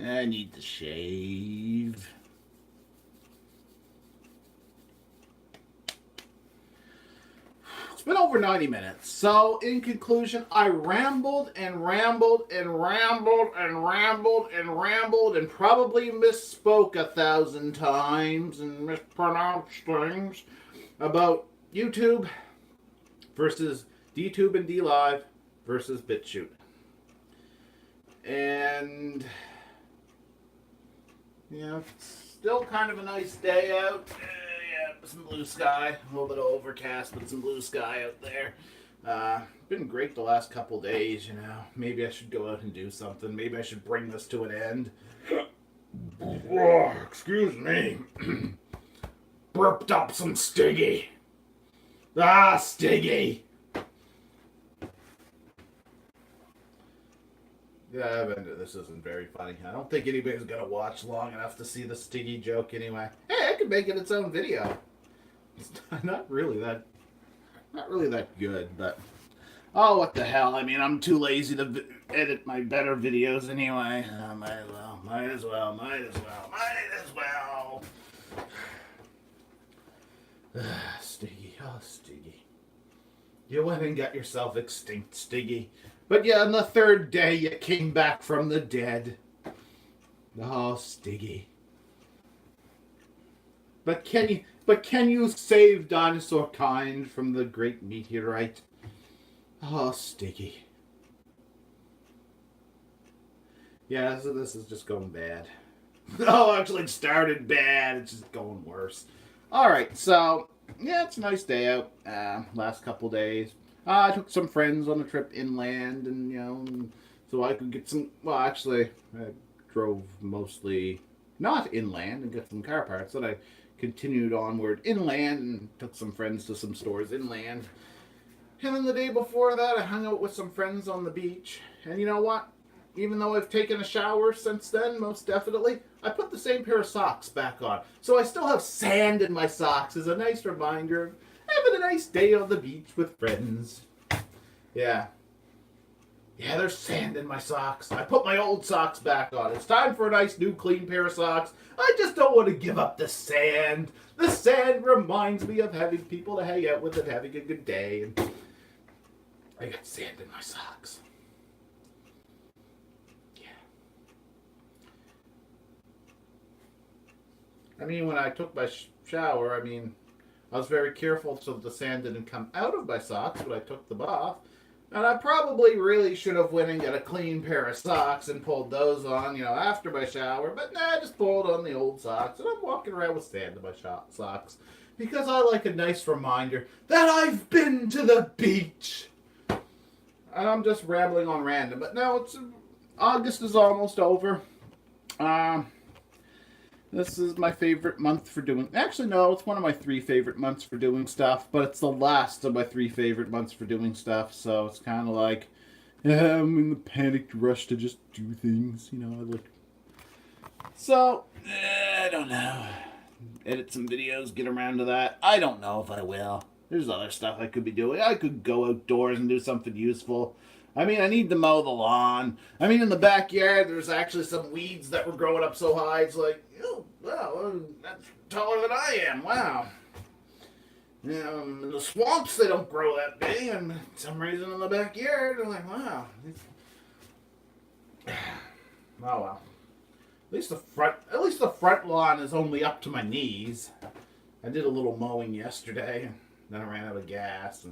[SPEAKER 1] I need to shave. It's been over 90 minutes. So, in conclusion, I rambled and rambled and rambled and rambled and rambled and probably misspoke 1,000 times and mispronounced things about YouTube versus DTube and DLive versus BitChute. And, you know, it's still kind of a nice day out. Yeah, some blue sky. A little bit of overcast, but some blue sky out there. Been great the last couple days, you know. Maybe I should go out and do something. Maybe I should bring this to an end. Oh, excuse me. Burped up some Stiggy. Ah, Stiggy. Yeah, this isn't very funny. I don't think anybody's gonna watch long enough to see the Stiggy joke anyway. Hey, I could make it its own video. It's not really that good, but oh, what the hell? I mean, I'm too lazy to edit my better videos anyway. Might as well. Stiggy, oh Stiggy. You went and got yourself extinct, Stiggy. But yeah, on the third day you came back from the dead. Oh, Stiggy. But can you save dinosaur kind from the great meteorite? Oh, Stiggy. Yeah, so this is just going bad. Oh, actually it started bad. It's just going worse. Alright, so, yeah, it's a nice day out. Last couple days. I took some friends on a trip inland, and, you know, so I could get some, well, actually, I drove mostly not inland and get some car parts. Then I continued onward inland and took some friends to some stores inland. And then the day before that, I hung out with some friends on the beach. And you know what? Even though I've taken a shower since then, most definitely, I put the same pair of socks back on. So I still have sand in my socks as a nice reminder of having a nice day on the beach with friends. Yeah. Yeah, there's sand in my socks. I put my old socks back on. It's time for a nice new clean pair of socks. I just don't want to give up the sand. The sand reminds me of having people to hang out with and having a good day. And I got sand in my socks. I mean, when I took my shower, I mean, I was very careful so the sand didn't come out of my socks when I took them off. And I probably really should have went and got a clean pair of socks and pulled those on, you know, after my shower. But nah, I just pulled on the old socks. And I'm walking around with sand in my socks. Because I like a nice reminder that I've been to the beach. And I'm just rambling on random. But now August is almost over. This is my favorite month for doing... Actually, no, it's one of my 3 favorite months for doing stuff, but it's the last of my 3 favorite months for doing stuff, so it's kind of like, I'm in the panicked rush to just do things, you know, So, I don't know. Edit some videos, get around to that. I don't know if I will. There's other stuff I could be doing. I could go outdoors and do something useful. I mean, I need to mow the lawn. I mean, in the backyard, there's actually some weeds that were growing up so high. It's like, wow, that's taller than I am. Wow. In the swamps, they don't grow that big, and for some reason in the backyard, they're like, wow. Oh well. At least the front lawn is only up to my knees. I did a little mowing yesterday, and then I ran out of gas.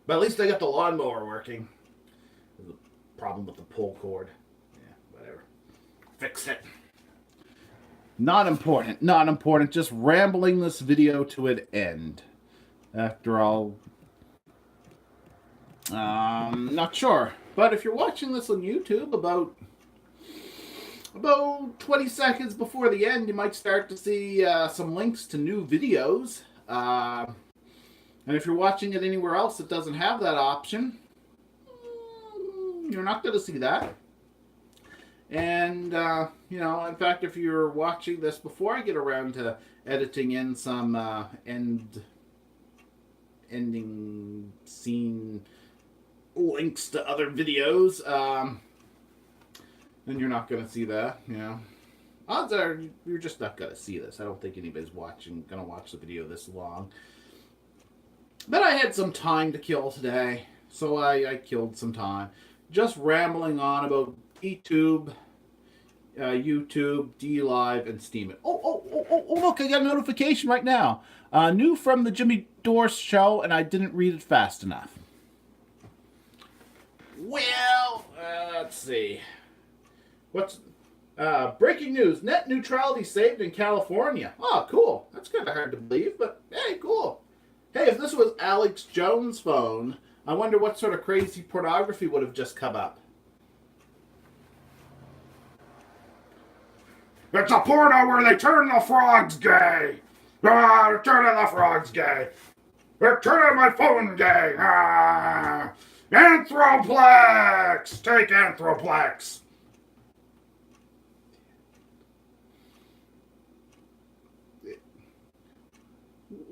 [SPEAKER 1] But at least I got the lawnmower working. There's a problem with the pull cord. Yeah, whatever. Fixed it. Not important. Not important. Just rambling this video to an end. After all, not sure. But if you're watching this on YouTube, about 20 seconds before the end, you might start to see some links to new videos. And if you're watching it anywhere else that doesn't have that option, you're not going to see that. And, in fact, if you're watching this before I get around to editing in some ending scene links to other videos, then you're not going to see that, Odds are you're just not going to see this. I don't think anybody's going to watch the video this long. But I had some time to kill today, so I killed some time. Just rambling on about DTube, YouTube, DLive, and Steam. Oh, look, I got a notification right now. New from the Jimmy Dore show, and I didn't read it fast enough. Well, let's see. What's breaking news? Net neutrality saved in California. Oh, cool. That's kind of hard to believe, but hey, cool. Hey, if this was Alex Jones' phone, I wonder what sort of crazy pornography would have just come up. It's a porno where they turn the frogs gay. They're turning the frogs gay. They're turning my phone gay. Anthroplex! Take Anthroplex.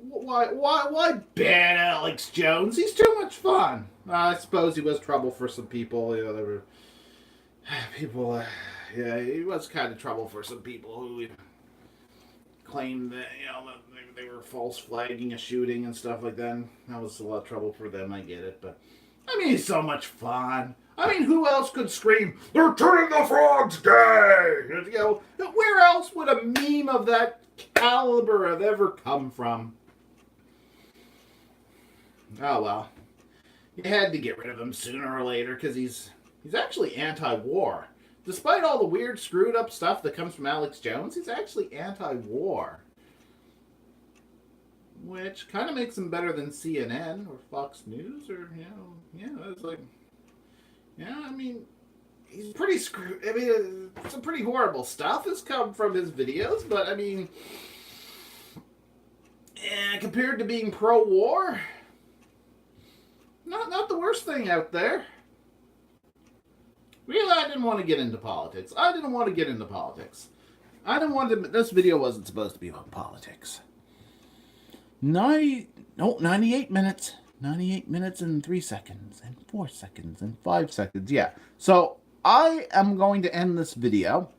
[SPEAKER 1] Why ban Alex Jones? He's too much fun. I suppose he was trouble for some people. There were people. He was kind of trouble for some people who claimed that they were false flagging a shooting and stuff like that. That was a lot of trouble for them. I get it, but he's so much fun. Who else could scream, "They're turning the frogs gay"? Where else would a meme of that caliber have ever come from? Oh well, you had to get rid of him sooner or later because he's actually anti-war. Despite all the weird, screwed up stuff that comes from Alex Jones, he's actually anti-war. Which kind of makes him better than CNN or Fox News or, it's like, he's pretty screwed. Some pretty horrible stuff has come from his videos, but, compared to being pro-war, not the worst thing out there. Really, I didn't want to get into politics. This video wasn't supposed to be about politics. 98 minutes. 98 minutes and 3 seconds, and 4 seconds, and 5 seconds. Yeah. So, I am going to end this video.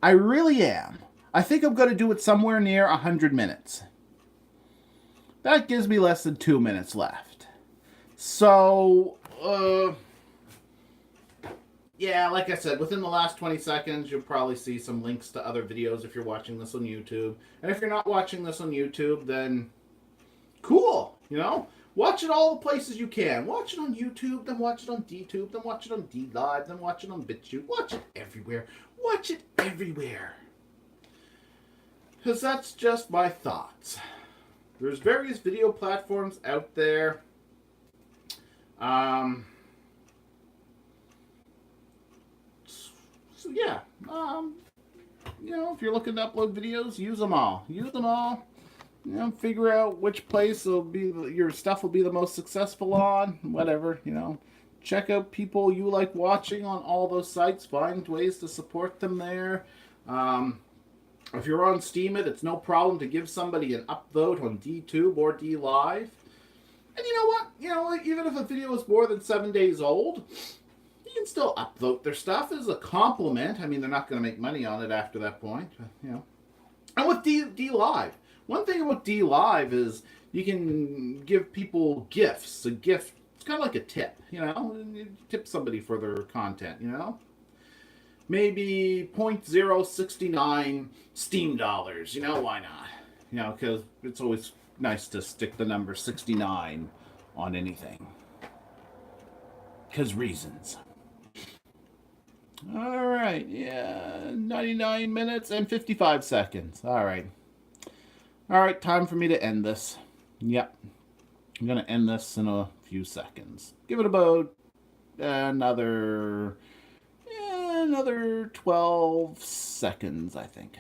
[SPEAKER 1] I really am. I think I'm going to do it somewhere near 100 minutes. That gives me less than 2 minutes left. So, yeah, like I said, within the last 20 seconds, you'll probably see some links to other videos if you're watching this on YouTube. And if you're not watching this on YouTube, then cool, Watch it all the places you can. Watch it on YouTube, then watch it on DTube, then watch it on DLive, then watch it on BitChute. Watch it everywhere. Watch it everywhere. Because that's just my thoughts. There's various video platforms out there. So yeah, if you're looking to upload videos, use them all. Figure out which place your stuff will be the most successful on, whatever, Check out people you like watching on all those sites. Find ways to support them there. If you're on Steam it's no problem to give somebody an upvote on DTube or DLive. And you know what? Even if a video is more than 7 days old, you can still upvote their stuff as a compliment. They're not going to make money on it after that point. And with DLive, one thing about DLive is you can give people gifts. A gift, it's kind of like a tip, you know? You tip somebody for their content, you know? Maybe 0.069 Steam dollars, you know, why not? You know, because it's always nice to stick the number 69 on anything. Because reasons. All right, yeah, 99 minutes and 55 seconds. All right. All right, time for me to end this. Yep. I'm going to end this in a few seconds. Give it about another 12 seconds, I think.